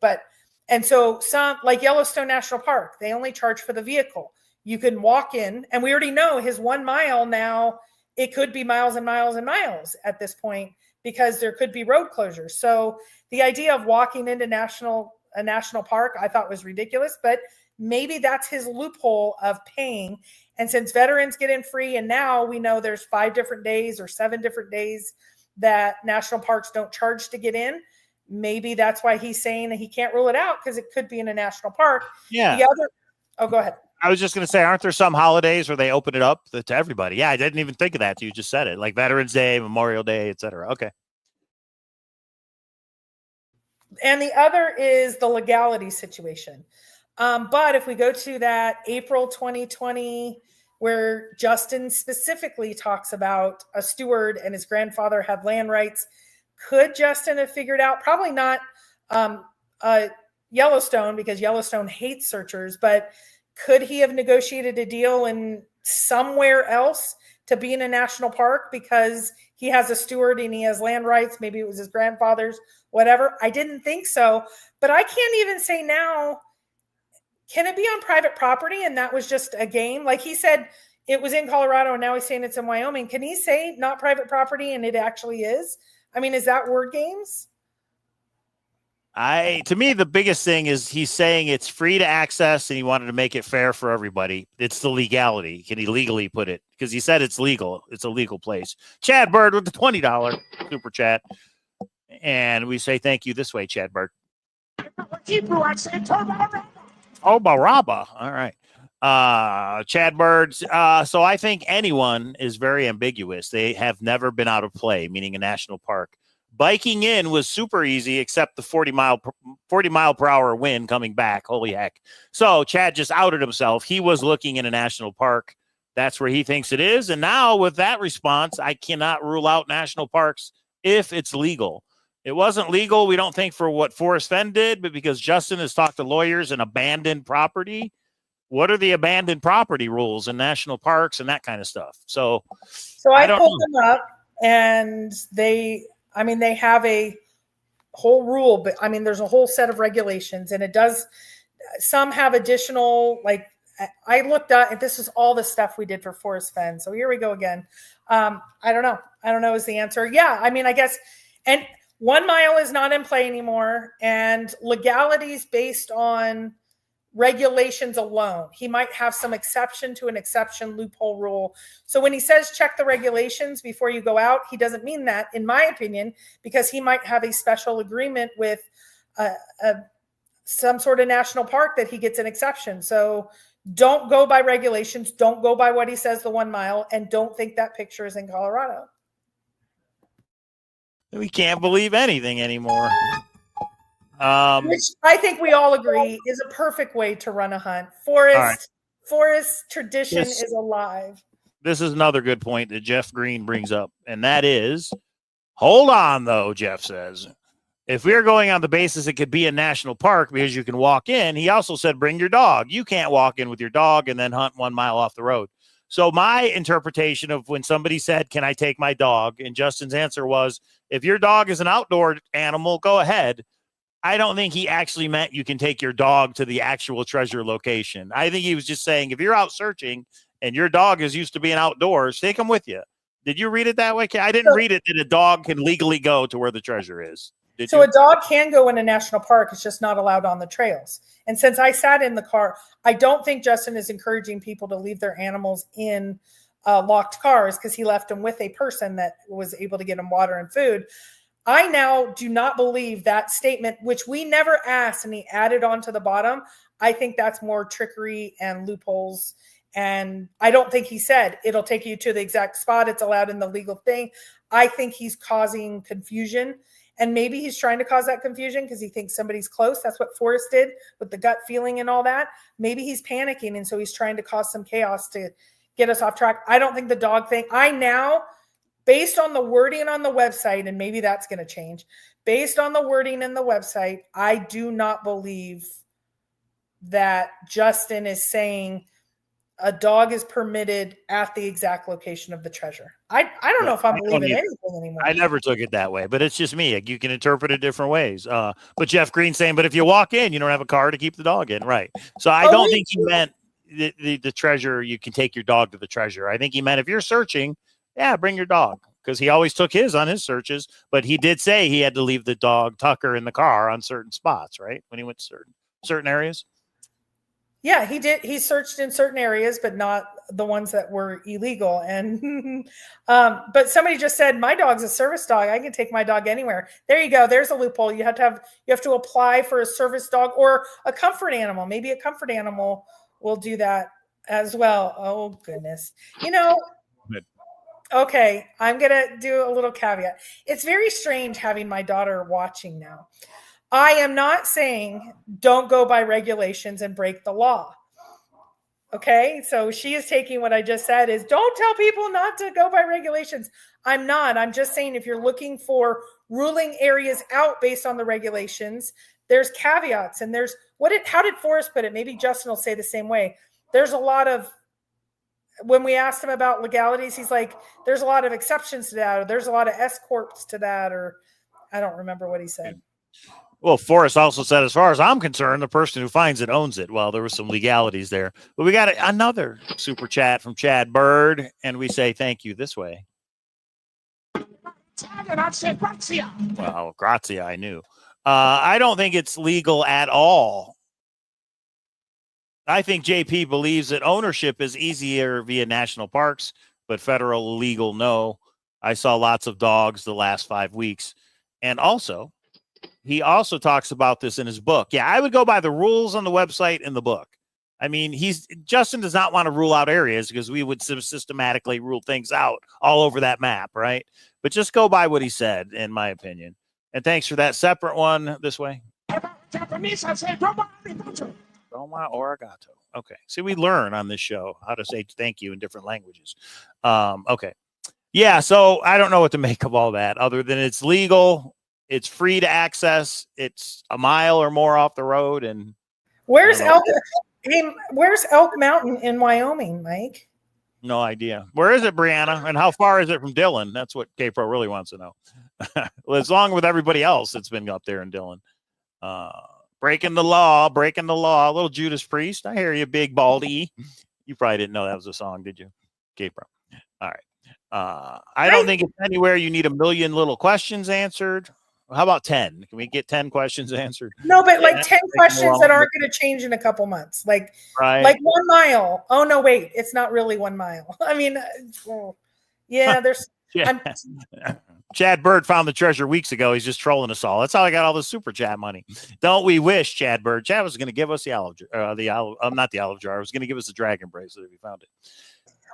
and so some, like Yellowstone National Park, they only charge for the vehicle. You can walk in, and we already know his 1 mile now, it could be miles and miles and miles at this point, because there could be road closures. So the idea of walking into a national park, I thought was ridiculous, but maybe that's his loophole of paying. And since veterans get in free, and now we know there's 5 different days or 7 different days that national parks don't charge to get in, maybe that's why he's saying that he can't rule it out, because it could be in a national park. Yeah. Go ahead. I was just going to say, aren't there some holidays where they open it up to everybody? Yeah, I didn't even think of that. You just said it, like Veterans Day, Memorial Day, etc. Okay. And the other is the legality situation. But if we go to that April 2020, where Justin specifically talks about a steward and his grandfather had land rights, could Justin have figured out, probably not Yellowstone, because Yellowstone hates searchers, but could he have negotiated a deal in somewhere else to be in a national park because he has a steward and he has land rights? Maybe it was his grandfather's, whatever. I didn't think so, but I can't even say now, can it be on private property? And that was just a game. Like he said, it was in Colorado, and now he's saying it's in Wyoming. Can he say not private property and it actually is? I mean, is that word games? To me, the biggest thing is he's saying it's free to access, and he wanted to make it fair for everybody. It's the legality. Can he legally put it? Because he said it's legal. It's a legal place. Chad Bird with the $20 super chat. And we say thank you this way, Chad Bird. Oh, Baraba. All right. Chad Birds. So I think anyone is very ambiguous. They have never been out of play, meaning a national park. Biking in was super easy, except the 40 mile per hour wind coming back. Holy heck. So Chad just outed himself. He was looking in a national park. That's where he thinks it is. And now with that response, I cannot rule out national parks if it's legal. It wasn't legal, we don't think, for what Forrest Fenn did, but because Justin has talked to lawyers and abandoned property. What are the abandoned property rules in national parks and that kind of stuff? So I pulled them up, and they have a whole rule, but I mean, there's a whole set of regulations, and it does. Some have additional, like I looked at. This is all the stuff we did for Forest Fen. So here we go again. I don't know. I don't know is the answer. Yeah, I mean, I guess, and 1 mile is not in play anymore, and legalities based on regulations alone. He might have some exception to an exception loophole rule. So when he says check the regulations before you go out, he doesn't mean that, in my opinion, because he might have a special agreement with some sort of national park that he gets an exception. So don't go by regulations. Don't go by what he says, the 1 mile, and don't think that picture is in Colorado. We can't believe anything anymore. Which I think we all agree is a perfect way to run a hunt. Forest tradition is alive. This is another good point that Jeff Green brings up, and that is, hold on, though, Jeff says. If we are going on the basis it could be a national park because you can walk in, he also said bring your dog. You can't walk in with your dog and then hunt 1 mile off the road. So my interpretation of when somebody said, can I take my dog? And Justin's answer was, if your dog is an outdoor animal, go ahead. I don't think he actually meant you can take your dog to the actual treasure location. I think he was just saying, if you're out searching and your dog is used to being outdoors, take him with you. Did you read it that way? I didn't read it that a dog can legally go to where the treasure is. So a dog can go in a national park. It's just not allowed on the trails. And since I sat in the car, I don't think Justin is encouraging people to leave their animals in locked cars because he left them with a person that was able to get them water and food. I now do not believe that statement, which we never asked, and he added on to the bottom. I think that's more trickery and loopholes. And I don't think he said it'll take you to the exact spot. It's allowed in the legal thing. I think he's causing confusion. And maybe he's trying to cause that confusion because he thinks somebody's close. That's what Forrest did with the gut feeling and all that. Maybe he's panicking. And so he's trying to cause some chaos to get us off track. I don't think the dog thing. I now, based on the wording on the website, and maybe that's going to change, based on the wording in the website, I do not believe that Justin is saying a dog is permitted at the exact location of the treasure. I don't know if I'm believing anything anymore. I never took it that way, but it's just me. You can interpret it different ways. But Jeff Green saying, but if you walk in, you don't have a car to keep the dog in. Right. So I don't think he meant the treasure. You can take your dog to the treasure. I think he meant if you're searching, yeah, bring your dog, because he always took his on his searches, but he did say he had to leave the dog Tucker in the car on certain spots, right? When he went to certain areas. Yeah, he did. He searched in certain areas, but not the ones that were illegal. And but somebody just said, my dog's a service dog. I can take my dog anywhere. There you go. There's a loophole. You have to apply for a service dog or a comfort animal. Maybe a comfort animal will do that as well. Oh goodness. Okay, I'm going to do a little caveat. It's very strange having my daughter watching now. I am not saying don't go by regulations and break the law. Okay, so she is taking what I just said is don't tell people not to go by regulations. I'm not. I'm just saying if you're looking for ruling areas out based on the regulations, there's caveats and there's how did Forrest put it? Maybe Justin will say the same way. There's a lot of, when we asked him about legalities, he's like, there's a lot of exceptions to that, or there's a lot of S corps to that, or I don't remember what he said. Well, Forrest also said, as far as I'm concerned, the person who finds it owns it. Well, there were some legalities there. But we got another super chat from Chad Bird, and we say thank you this way. Well, grazia, I knew. I don't think it's legal at all. I think JP believes that ownership is easier via national parks, but federal legal, no. I saw lots of dogs the last 5 weeks. And also, he also talks about this in his book. Yeah, I would go by the rules on the website in the book. I mean, Justin does not want to rule out areas because we would systematically rule things out all over that map, right? But just go by what he said, in my opinion. And thanks for that separate one this way. Roma Origato. Okay. See, we learn on this show how to say thank you in different languages. Okay. Yeah, so I don't know what to make of all that other than it's legal. It's free to access. It's a mile or more off the road. And where's Elk Mountain in Wyoming, Mike? No idea. Where is it, Brianna? And how far is it from Dillon? That's what K-Pro really wants to know. As long with everybody else that's been up there in Dillon. Breaking the law. A little Judas Priest. I hear you, big baldy. You probably didn't know that was a song, did you? Okay, bro. All right. I don't think it's anywhere you need a million little questions answered. How about 10? Can we get 10 questions answered? No, but like Yeah, 10 questions that aren't going to change in a couple months. Like 1 mile. Oh, no, wait. It's not really 1 mile. I mean, yeah, there's. Yeah. Chad Bird found the treasure weeks ago. He's just trolling us all. That's how I got all the super chat money. Don't we wish, Chad Bird? Chad was going to give us not the olive jar. I was going to give us the dragon bracelet if he found it.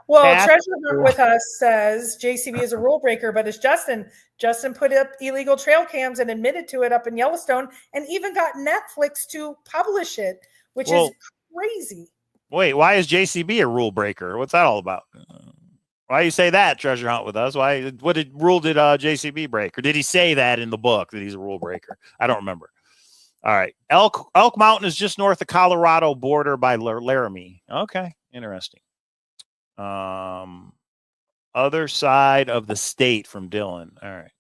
Well, Treasure Hunt with us says JCB is a rule breaker, but it's Justin. Justin put up illegal trail cams and admitted to it up in Yellowstone and even got Netflix to publish it, which is crazy. Wait, why is JCB a rule breaker? What's that all about? Why you say that, Treasure Hunt with us? What rule did JCB break? Or did he say that in the book that he's a rule breaker? I don't remember. All right. Elk Mountain is just north of Colorado border by Laramie. Okay. Interesting. Other side of the state from Dillon. All right.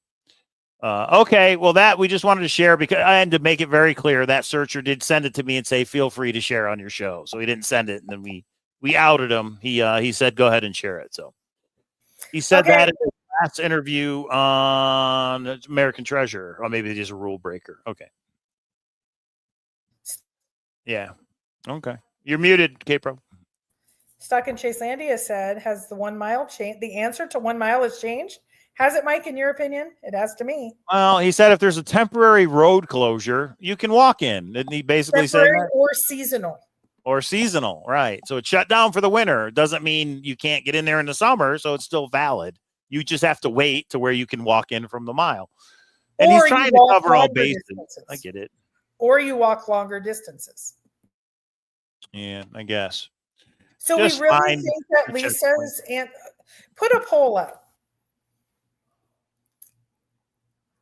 Okay. Well, that we just wanted to share because I had to make it very clear that searcher did send it to me and say, feel free to share on your show. So he didn't send it. And then we outed him. He said, go ahead and share it. So he said that in the last interview on American Treasure, or maybe he's a rule breaker. Okay. Yeah. Okay. You're muted, K-Pro. Stuck in Chaselandia said, has the 1 mile changed? The answer to 1 mile has changed? Has it, Mike, in your opinion? It has to me. Well, he said if there's a temporary road closure, you can walk in. Didn't he basically say that? Or seasonal. Or seasonal, right. So it's shut down for the winter. It doesn't mean you can't get in there in the summer, so it's still valid. You just have to wait to where you can walk in from the mile. And he's trying to cover all bases. I get it. Or you walk longer distances. Yeah, I guess. So just we really think that Lisa's and put a poll up.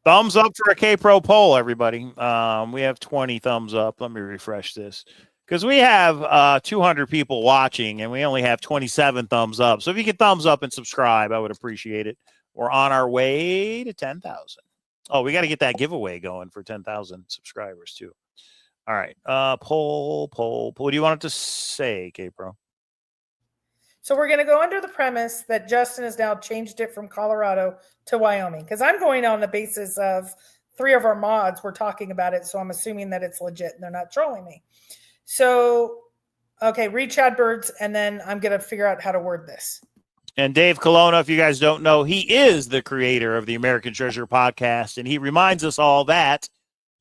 Thumbs up for a K-Pro poll, everybody. We have 20 thumbs up. Let me refresh this. Because we have 200 people watching, and we only have 27 thumbs up. So if you can thumbs up and subscribe, I would appreciate it. We're on our way to 10,000. Oh, we got to get that giveaway going for 10,000 subscribers, too. All right. Poll. What do you want it to say, K-Pro? So we're going to go under the premise that Justin has now changed it from Colorado to Wyoming. Because I'm going on the basis of 3 of our mods were talking about it. So I'm assuming that it's legit and they're not trolling me. So, okay, read Chad Birds, and then I'm going to figure out how to word this. And Dave Colonna, if you guys don't know, he is the creator of the American Treasure podcast, and he reminds us all that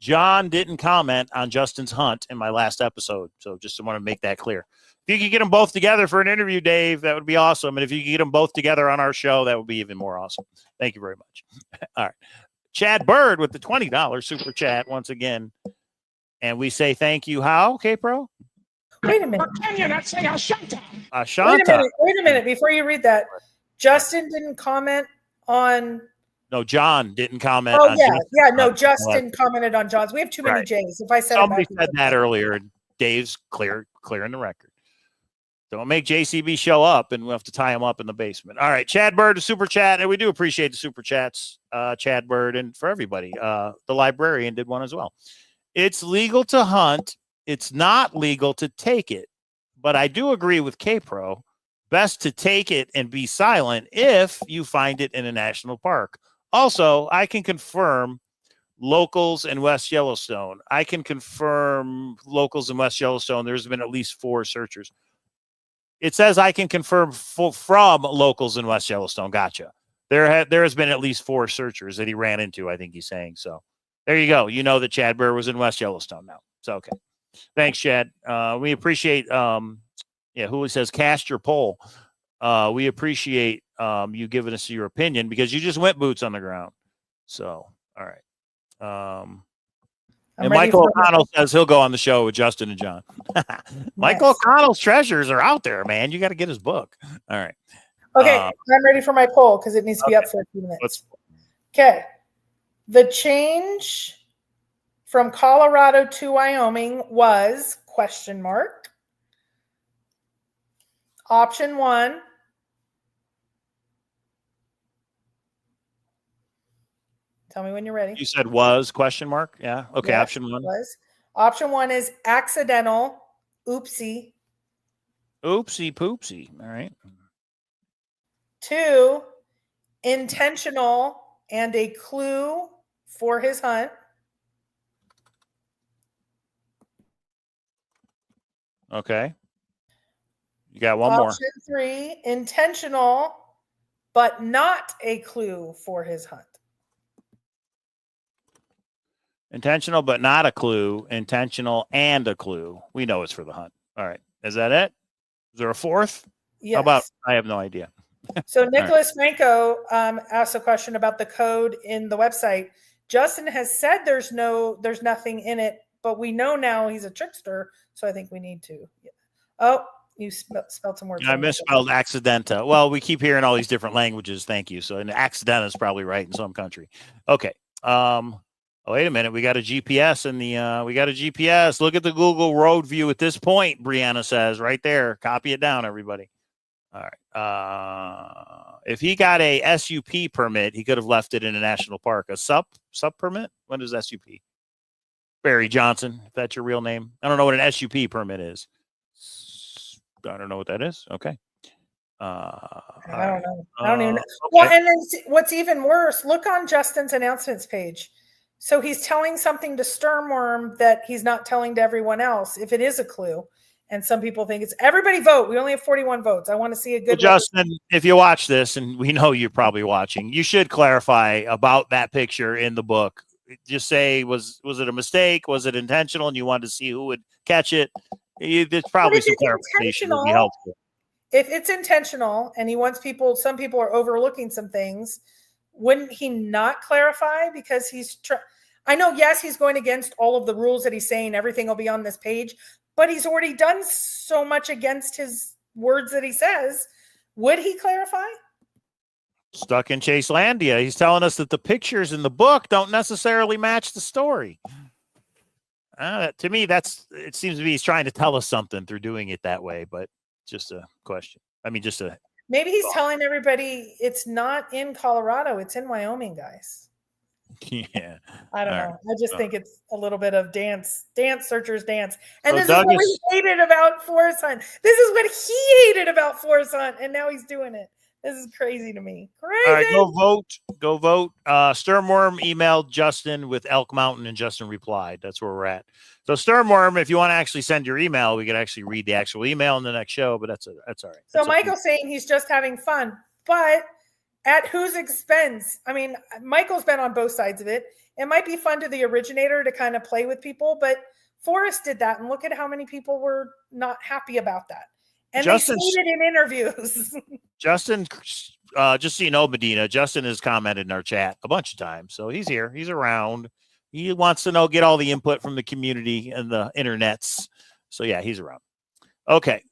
John didn't comment on Justin's hunt in my last episode. So just want to make that clear. If you could get them both together for an interview, Dave, that would be awesome. And if you could get them both together on our show, that would be even more awesome. Thank you very much. All right. Chad Bird with the $20 super chat once again. And we say thank you. How, K-Pro? Wait a minute. Can you not say Ashanta? Ashanta. Wait a minute. Before you read that, Justin didn't comment on. No, John didn't comment. Oh, yeah. No, Justin commented on John's. We have too many J's. If I said somebody said that earlier, and Dave's clearing the record. Don't make JCB show up, and we'll have to tie him up in the basement. All right, Chad Bird, a super chat, and we do appreciate the super chats, Chad Bird, and for everybody. The librarian did one as well. It's legal to hunt. It's not legal to take it. But I do agree with K-Pro. Best to take it and be silent if you find it in a national park. Also, I can confirm locals in West Yellowstone. There's been at least 4 searchers. It says I can confirm from locals in West Yellowstone. Gotcha. There has been at least 4 searchers that he ran into, I think he's saying. So there you go. You know that Chad Bird was in West Yellowstone now. So, okay. Thanks, Chad. We appreciate, who says cast your poll. We appreciate you giving us your opinion because you just went boots on the ground. So, all right. And Michael O'Connell says he'll go on the show with Justin and John. Michael O'Connell's treasures are out there, man. You got to get his book. All right. Okay, I'm ready for my poll because it needs to be up for a few minutes. Okay. The change from Colorado to Wyoming was ? Option 1. Tell me when you're ready. You said was question mark? Yeah. Okay. Yes, Option one. was. Option 1 is accidental, oopsie. Oopsie poopsie. All right. 2, intentional and a clue for his hunt. Okay. You got one more. Option 3, intentional but not a clue for his hunt. Intentional, but not a clue. Intentional and a clue. We know it's for the hunt. All right. Is that it? Is there a fourth? Yes. How about? I have no idea. So Nicholas Franco asked a question about the code in the website. Justin has said there's nothing in it, but we know now he's a trickster, so I think we need to. Yeah. Oh, you spelled some words. I misspelled accidenta. Well, we keep hearing all these different languages. Thank you. So, and accidenta is probably right in some country. Okay. Oh, wait a minute. We got a GPS in the. We got a GPS. Look at the Google Road view at this point. Brianna says right there. Copy it down, everybody. All right. If he got a SUP permit, he could have left it in a national park. A sup permit? What is SUP? Barry Johnson, if that's your real name. I don't know what an SUP permit is. I don't know what that is. Okay. I don't know. I don't even know. Okay. Well, and then what's even worse, look on Justin's announcements page. So he's telling something to Sturmworm that he's not telling to everyone else, if it is a clue. And some people think it's everybody vote. We only have 41 votes. I want to see a good. Well, Justin, if you watch this, and we know you're probably watching, you should clarify about that picture in the book. Just say, was it a mistake? Was it intentional? And you wanted to see who would catch it? There's probably some clarification would be helpful. If it's intentional and he wants some people are overlooking some things, wouldn't he not clarify? Because I know, yes, he's going against all of the rules that he's saying everything will be on this page, but he's already done so much against his words that he says. Would he clarify? Stuck in Chaselandia. He's telling us that the pictures in the book don't necessarily match the story. To me, it seems to me he's trying to tell us something through doing it that way, but just a question. I mean, maybe he's telling everybody it's not in Colorado, it's in Wyoming, guys. Yeah. I don't know. I just think it's a little bit of dance searchers dance. And So this Doug is what he hated about Forest Hunt. This is what he hated about Forest Hunt, and now he's doing it. This is crazy to me. Crazy. All right, go vote. Sturmworm emailed Justin with Elk Mountain, and Justin replied. That's where we're at. So Sturmworm, if you want to actually send your email, we could actually read the actual email in the next show, but that's all right. So Michael's saying he's just having fun, but at whose expense? I mean, Michael's been on both sides of it. It might be fun to the originator to kind of play with people, but Forrest did that, and look at how many people were not happy about that. And Justin, they stated in interviews. Justin, just so you know, Medina, Justin has commented in our chat a bunch of times. So he's here. He's around. He wants to get all the input from the community and the internets. So, yeah, he's around. Okay.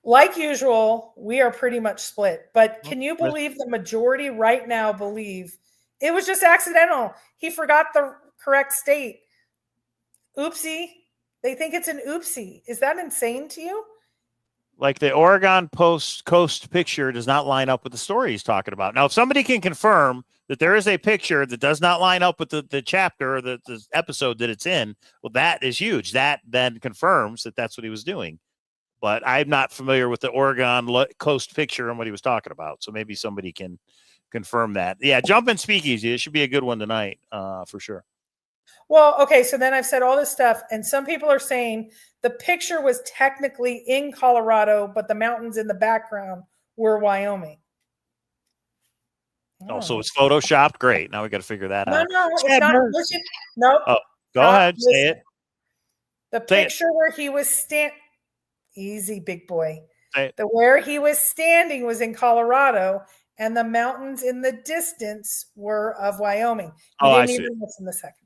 Like usual, we are pretty much split. But can you believe the majority right now believe it was just accidental? He forgot the correct state. Oopsie. They think it's an oopsie. Is that insane to you? Like the Oregon Coast picture does not line up with the story he's talking about. Now, if somebody can confirm that there is a picture that does not line up with the chapter or the episode that it's in, well, that is huge. That then confirms that that's what he was doing. But I'm not familiar with the Oregon Coast picture and what he was talking about. So maybe somebody can confirm that. Yeah, jump in Speakeasy. It should be a good one tonight for sure. Well, okay, so then I've said all this stuff, and some people are saying the picture was technically in Colorado, but the mountains in the background were Wyoming. Oh, so it's photoshopped? Great. Now we got to figure that out. No, it's not. Listen, nope. Oh, go ahead. Listen. Say it. The picture where he was easy, big boy. Where he was standing was in Colorado, and the mountains in the distance were of Wyoming. You didn't even listen the second time.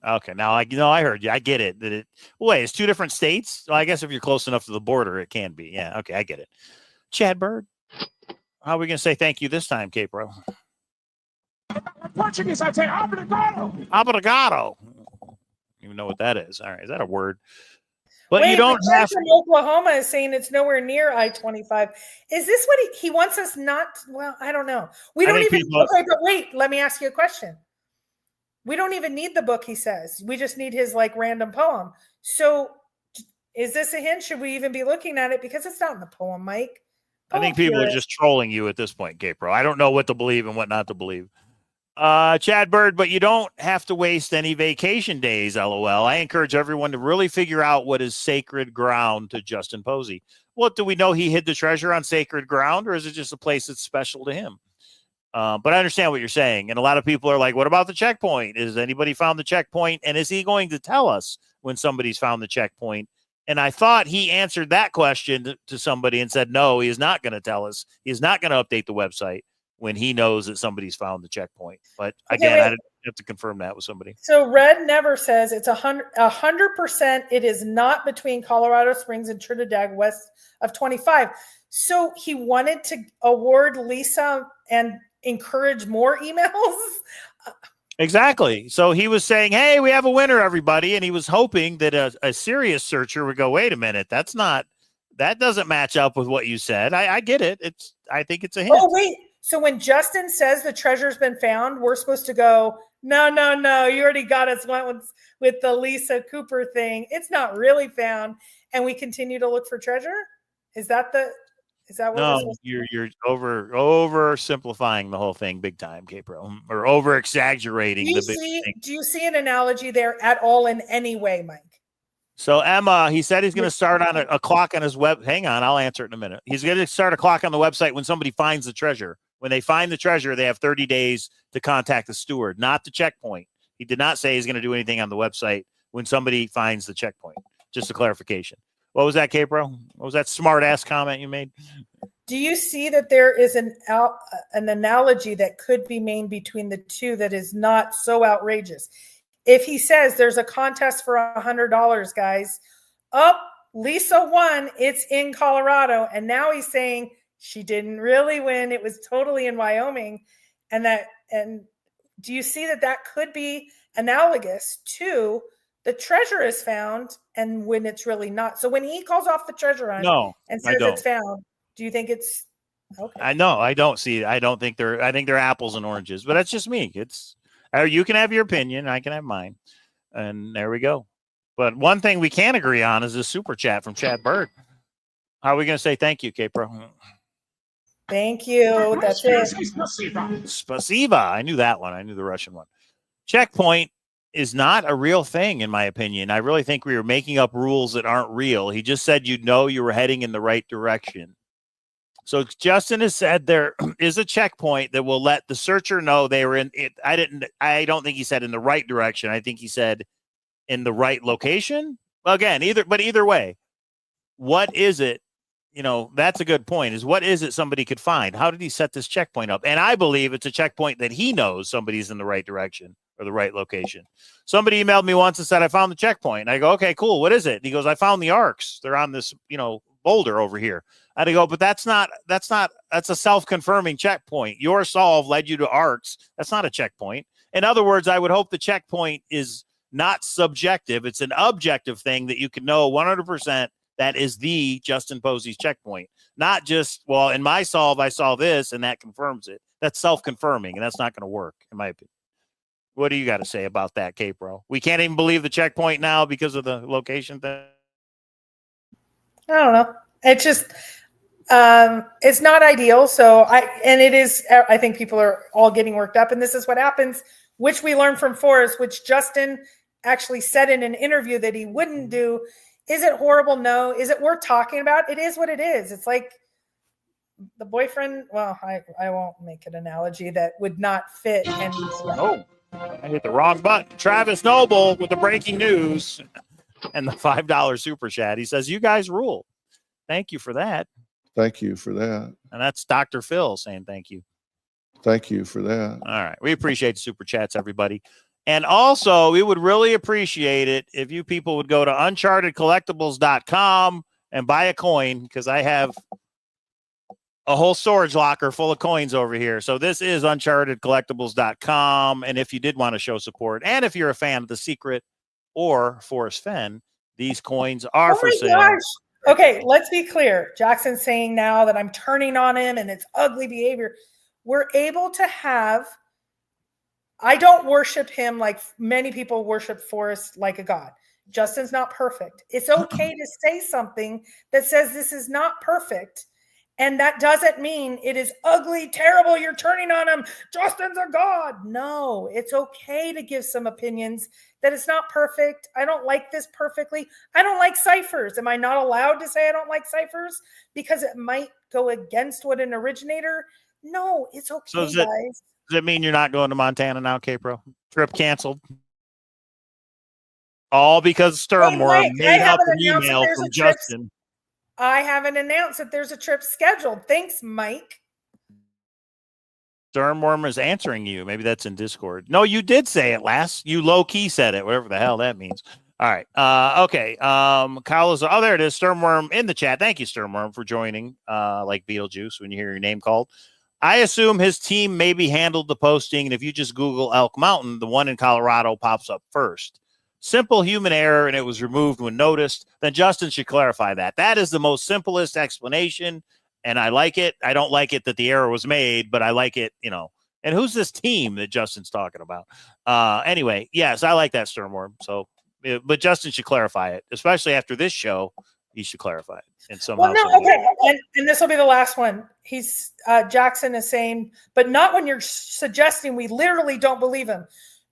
Okay, now I heard you. I get it. Wait, it's two different states? Well, I guess if you're close enough to the border, it can be. Yeah, okay, I get it. Chad Bird, how are we going to say thank you this time, Capro? Portuguese, I'd say obrigado. Obrigado. You know what that is? All right, is that a word? But Wait, you don't the guy have. from Oklahoma is saying it's nowhere near I-25. Is this what he wants us not? Well, I don't know. We I don't think even. people- Okay, but wait. Let me ask you a question. We don't even need the book. He says we just need his like random poem. So, is this a hint? Should we even be looking at it because it's not in the poem, Mike? I think people are just trolling you at this point, Gabriel. I don't know what to believe and what not to believe. Chad Bird, but you don't have to waste any vacation days, LOL. I encourage everyone to really figure out what is sacred ground to Justin Posey. What do we know? He hid the treasure on sacred ground, or is it just a place that's special to him? But I understand what you're saying. And a lot of people are like, what about the checkpoint? Is anybody found the checkpoint? And is he going to tell us when somebody's found the checkpoint? And I thought he answered that question to somebody and said, no, he is not going to tell us. He is not going to update the website when he knows that somebody's found the checkpoint. But again, I didn't have to confirm that with somebody. So Red Never says it's 100%. It is not between Colorado Springs and Trinidad west of 25. So he wanted to award Lisa and encourage more emails. Exactly. So he was saying, hey, we have a winner, everybody. And he was hoping that a serious searcher would go, wait a minute, that doesn't match up with what you said. I get it. I think it's a hint. Oh, wait. So when Justin says the treasure's been found, we're supposed to go, no. You already got us once with the Lisa Cooper thing. It's not really found. And we continue to look for treasure. Is that what No, you're oversimplifying the whole thing big time, Gabriel, or over exaggerating the big thing. Do you see an analogy there at all in any way, Mike? So Emma, he said he's going to start on a clock on his web. Hang on, I'll answer it in a minute. He's going to start a clock on the website when somebody finds the treasure. When they find the treasure, they have 30 days to contact the steward, not the checkpoint. He did not say he's going to do anything on the website when somebody finds the checkpoint. Just a clarification. What was that, Capro? What was that smart ass comment you made? Do you see that there is an analogy that could be made between the two that is not so outrageous? If he says there's a contest for $100, guys, Lisa won, it's in Colorado, and now he's saying she didn't really win, it was totally in Wyoming, and do you see that could be analogous to the treasure is found and when it's really not? So when he calls off the treasure hunt and says it's found, do you think it's okay? I know. I don't see it. I think they're apples and oranges, but that's just me. You can have your opinion. I can have mine. And there we go. But one thing we can agree on is a super chat from Chad Bird. How are we going to say thank you, Capro? Thank you. That's it. Spasiba. I knew that one. I knew the Russian one. Checkpoint is not a real thing, in my opinion. I really think we were making up rules that aren't real. He just said you were heading in the right direction. So Justin has said there is a checkpoint that will let the searcher know they were in it. I don't think he said in the right direction. I think he said in the right location. Well, again, either way, what is it? That's a good point, is what is it somebody could find? How did he set this checkpoint up? And I believe it's a checkpoint that he knows somebody's in the right direction or the right location. Somebody emailed me once and said, I found the checkpoint. And I go, okay, cool. What is it? And he goes, I found the arcs. They're on this, boulder over here. I go, but that's a self-confirming checkpoint. Your solve led you to arcs. That's not a checkpoint. In other words, I would hope the checkpoint is not subjective. It's an objective thing that you can know 100% that is the Justin Posey's checkpoint. Not just, well, in my solve, I saw this and that confirms it. That's self-confirming, and that's not going to work, in my opinion. What do you got to say about that, Capro? We can't even believe the checkpoint now because of the location thing. I don't know. It's just, it's not ideal. I think people are all getting worked up, and this is what happens, which we learned from Forrest, which Justin actually said in an interview that he wouldn't do. Is it horrible? No. Is it worth talking about? It is what it is. It's like the boyfriend. Well, I won't make an analogy that would not fit. Oh, I hit the wrong button. Travis Noble with the breaking news and the $5 super chat. He says, you guys rule. Thank you for that. Thank you for that. And that's Dr. Phil saying thank you. Thank you for that. All right. We appreciate the super chats, everybody. And also, we would really appreciate it if you people would go to unchartedcollectibles.com and buy a coin, because I have a whole storage locker full of coins over here. So this is unchartedcollectibles.com. And if you did want to show support, and if you're a fan of The Secret or Forrest Fenn, These coins are Oh for my sale. gosh. Okay, let's be clear. Jackson's saying now that I'm turning on him and it's ugly behavior. We're able to have, I don't worship him like many people worship Forrest like a god. Justin's not perfect. It's okay to say something that says this is not perfect. And that doesn't mean it is ugly, terrible. You're turning on him. Justin's a god. No, it's okay to give some opinions that it's not perfect. I don't like this perfectly. I don't like ciphers. Am I not allowed to say I don't like ciphers because it might go against what an originator? No, it's okay, So guys. does it mean you're not going to Montana now, K-Pro? Trip canceled? All because Sturmworm Mike, made up an email from Justin. I haven't announced that there's a trip scheduled. Thanks, Mike. Sturmworm is answering you. Maybe that's in Discord. No, you did say it last. You low-key said it, whatever the hell that means. All right. Okay. Cowlazars. Oh, there it is. Sturmworm in the chat. Thank you, Sturmworm, for joining like Beetlejuice when you hear your name called. I assume his team maybe handled the posting, and if you just Google Elk Mountain, the one in Colorado pops up first. Simple human error, and it was removed when noticed. Then Justin should clarify that. That is the most simplest explanation, and I like it. I don't like it that the error was made, but I like it, And who's this team that Justin's talking about? Anyway, yes, I like that, Sturmworm. So, but Justin should clarify it, especially after this show. He should clarify it. And somehow. Well, no, okay, and this will be the last one. He's Jackson is saying, but not when you're suggesting we literally don't believe him.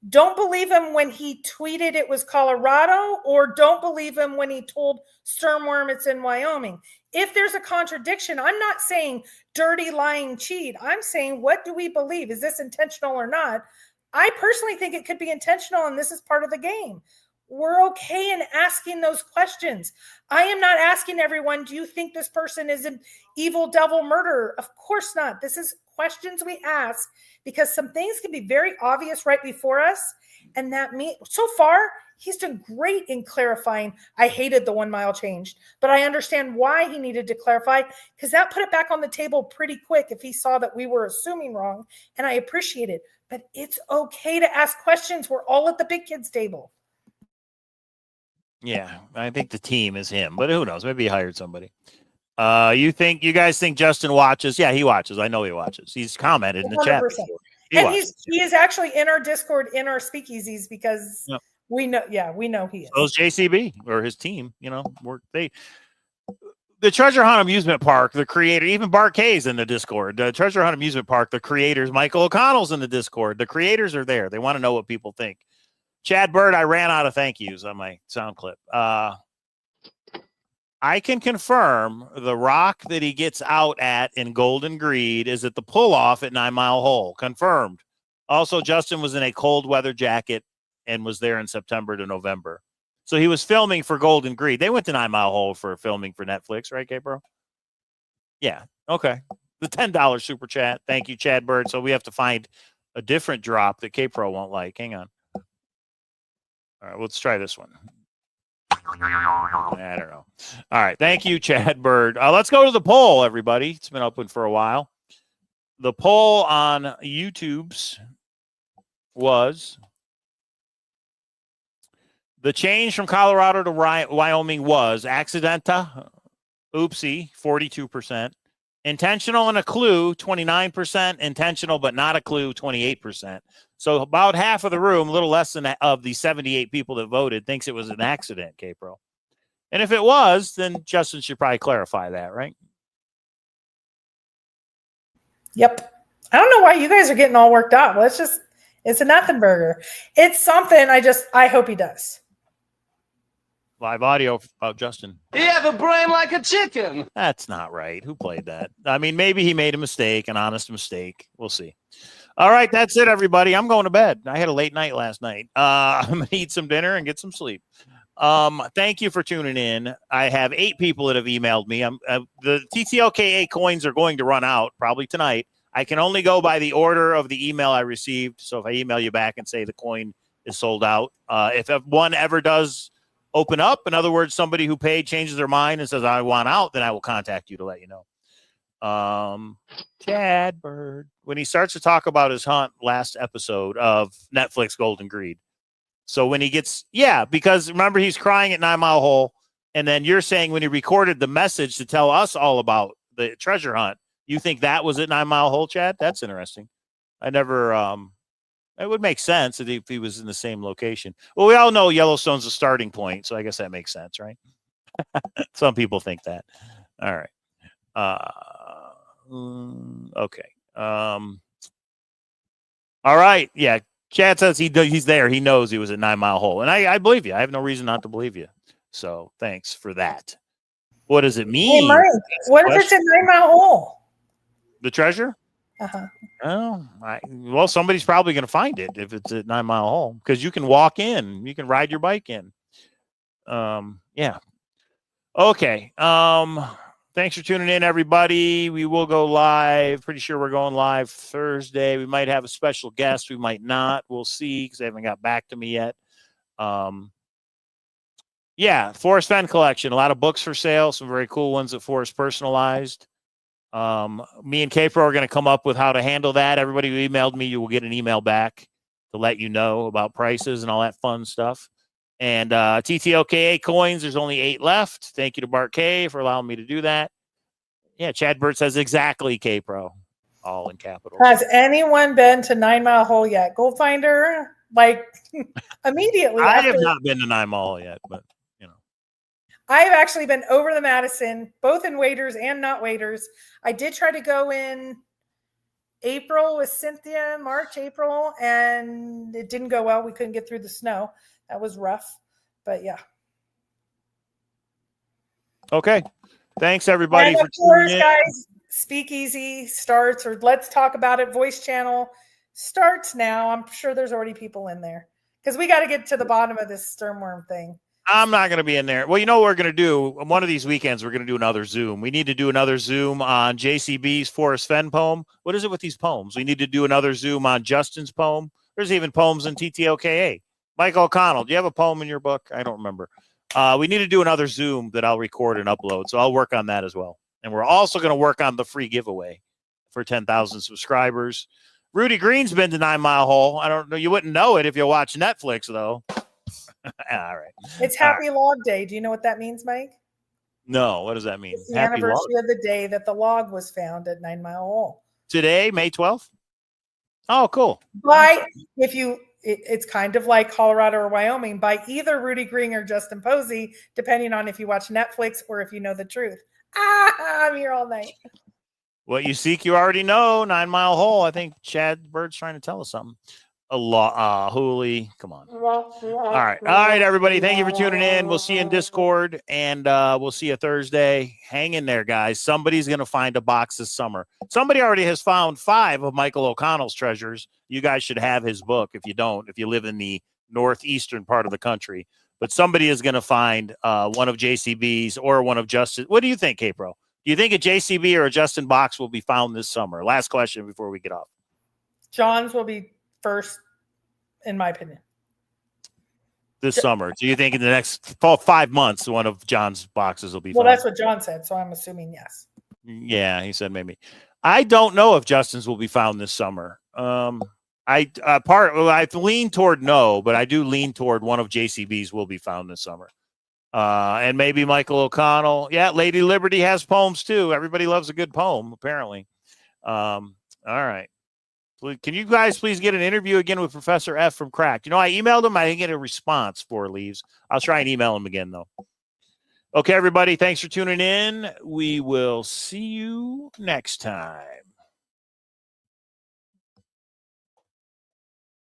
Don't believe him when he tweeted it was Colorado, or don't believe him when he told Sturmworm it's in Wyoming. If there's a contradiction, I'm not saying dirty, lying, cheat. I'm saying, what do we believe? Is this intentional or not? I personally think it could be intentional, and this is part of the game. We're okay in asking those questions. I am not asking everyone, do you think this person is an evil devil murderer? Of course not. This is questions we ask because some things can be very obvious right before us. And that means, so far, he's done great in clarifying. I hated the 1 mile change, but I understand why he needed to clarify because that put it back on the table pretty quick if he saw that we were assuming wrong. And I appreciate it. But it's okay to ask questions. We're all at the big kids table. Yeah, I think the team is him, but who knows? Maybe he hired somebody. You guys think Justin watches? Yeah, he watches. I know he watches. He's commented in the 100%. Chat before. He is actually in our Discord, in our speakeasies, because we know he is. So is JCB or his team. The Treasure Hunt Amusement Park, the creator, even Bart K's in the Discord. The Treasure Hunt Amusement Park, the creators, Michael O'Connell's in the Discord. The creators are there. They want to know what people think. Chad Bird, I ran out of thank yous on my sound clip. I can confirm the rock that he gets out at in Golden Greed is at the pull-off at 9 Mile Hole. Confirmed. Also, Justin was in a cold weather jacket and was there in September to November. So he was filming for Golden Greed. They went to 9 Mile Hole for filming for Netflix, right, K-Bro? Yeah. Okay. The $10 super chat. Thank you, Chad Bird. So we have to find a different drop that K-Pro won't like. Hang on. All right, let's try this one. I don't know. All right, thank you, Chad Bird. Let's go to the poll, everybody. It's been open for a while. The poll on YouTube's was the change from Colorado to Wyoming was accidenta, oopsie, 42%. Intentional and a clue, 29%. Intentional but not a clue, 28%. So about half of the room, a little less than of the 78 people that voted, thinks it was an accident, K-Pro. And if it was, then Justin should probably clarify that, right? Yep. I don't know why you guys are getting all worked up. Well, it's a nothing burger. It's something I hope he does. Live audio about Justin. You have a brain like a chicken. That's not right. Who played that? I mean, maybe he made a mistake, an honest mistake. We'll see. All right, that's it, everybody. I'm going to bed. I had a late night last night. I'm going to eat some dinner and get some sleep. Thank you for tuning in. I have 8 people that have emailed me. The TTOKA coins are going to run out probably tonight. I can only go by the order of the email I received. So if I email you back and say the coin is sold out, if one ever does open up, in other words, somebody who paid changes their mind and says, I want out, then I will contact you to let you know. Chad Bird, when he starts to talk about his hunt last episode of Netflix Golden Greed, So when he gets, yeah, because remember he's crying at 9 Mile Hole. And then you're saying when he recorded the message to tell us all about the treasure hunt, you think that was at 9 Mile Hole, Chad? That's interesting. I never, it would make sense if he was in the same location. Well, we all know Yellowstone's the starting point. So I guess that makes sense, right? Some people think that. All right. Okay. All right. Yeah. Chad says he's there. He knows he was at 9 Mile Hole. And I believe you. I have no reason not to believe you. So thanks for that. What does it mean? Hey, Mike, what if it's a 9 Mile Hole? The treasure? Uh-huh. Well, somebody's probably going to find it if it's at 9 Mile Hole because you can walk in. You can ride your bike in. Yeah. Okay. Thanks for tuning in, everybody. We will go live. Pretty sure we're going live Thursday. We might have a special guest. We might not. We'll see because they haven't got back to me yet. Yeah, Forrest Fenn collection. A lot of books for sale. Some very cool ones that Forrest personalized. Me and K-Pro are going to come up with how to handle that. Everybody who emailed me, you will get an email back to let you know about prices and all that fun stuff. And TTOKA coins, there's only 8 left. Thank you to Bart K for allowing me to do that. Yeah, Chad Burt says exactly, K-Pro. All in capitals. Has anyone been to 9 Mile Hole yet? Go find her, like, immediately. I have not been to 9 Mile Hole yet, but, you know. I've actually been over the Madison, both in waders and not waders. I did try to go in April with Cynthia, March, April, and it didn't go well. We couldn't get through the snow. That was rough, but yeah. Okay. Thanks, everybody. And of course, guys, Speakeasy starts, or Let's Talk About It voice channel starts now. I'm sure there's already people in there because we got to get to the bottom of this sternworm thing. I'm not going to be in there. Well, you know what we're going to do? One of these weekends, we're going to do another Zoom. We need to do another Zoom on JCB's Forrest Fenn poem. What is it with these poems? We need to do another Zoom on Justin's poem. There's even poems in TTOKA. Mike O'Connell, do you have a poem in your book? I don't remember. We need to do another Zoom that I'll record and upload. So I'll work on that as well. And we're also going to work on the free giveaway for 10,000 subscribers. Rudy Green's been to 9 Mile Hole. I don't know. You wouldn't know it if you watch Netflix, though. All right. It's Happy Log Day. Do you know what that means, Mike? No. What does that mean? It's the anniversary of the day that the log was found at 9 Mile Hole. Today, May 12th? Oh, cool. But if you... It's kind of like Colorado or Wyoming by either Rudy Green or Justin Posey, depending on if you watch Netflix or if you know the truth. I'm here all night. What you seek, you already know. 9 Mile Hole. I think Chad Bird's trying to tell us something. Hooli, come on. All right, everybody. Thank you for tuning in. We'll see you in Discord, and we'll see you Thursday. Hang in there, guys. Somebody's going to find a box this summer. Somebody already has found 5 of Michael O'Connell's treasures. You guys should have his book if you don't, if you live in the northeastern part of the country. But somebody is going to find one of JCB's or one of Justin. What do you think, K-Pro? Do you think a JCB or a Justin box will be found this summer? Last question before we get off. John's will be first, in my opinion. This summer. Do you think in the next 5 months, one of John's boxes will be found? Well, that's what John said, so I'm assuming yes. Yeah, he said maybe. I don't know if Justin's will be found this summer. I lean toward no, but I do lean toward one of JCB's will be found this summer. And maybe Michael O'Connell. Yeah, Lady Liberty has poems too. Everybody loves a good poem, apparently. All right. Can you guys please get an interview again with Professor F from Cracked? You know, I emailed him. I didn't get a response before he leaves. I'll try and email him again, though. Okay, everybody. Thanks for tuning in. We will see you next time.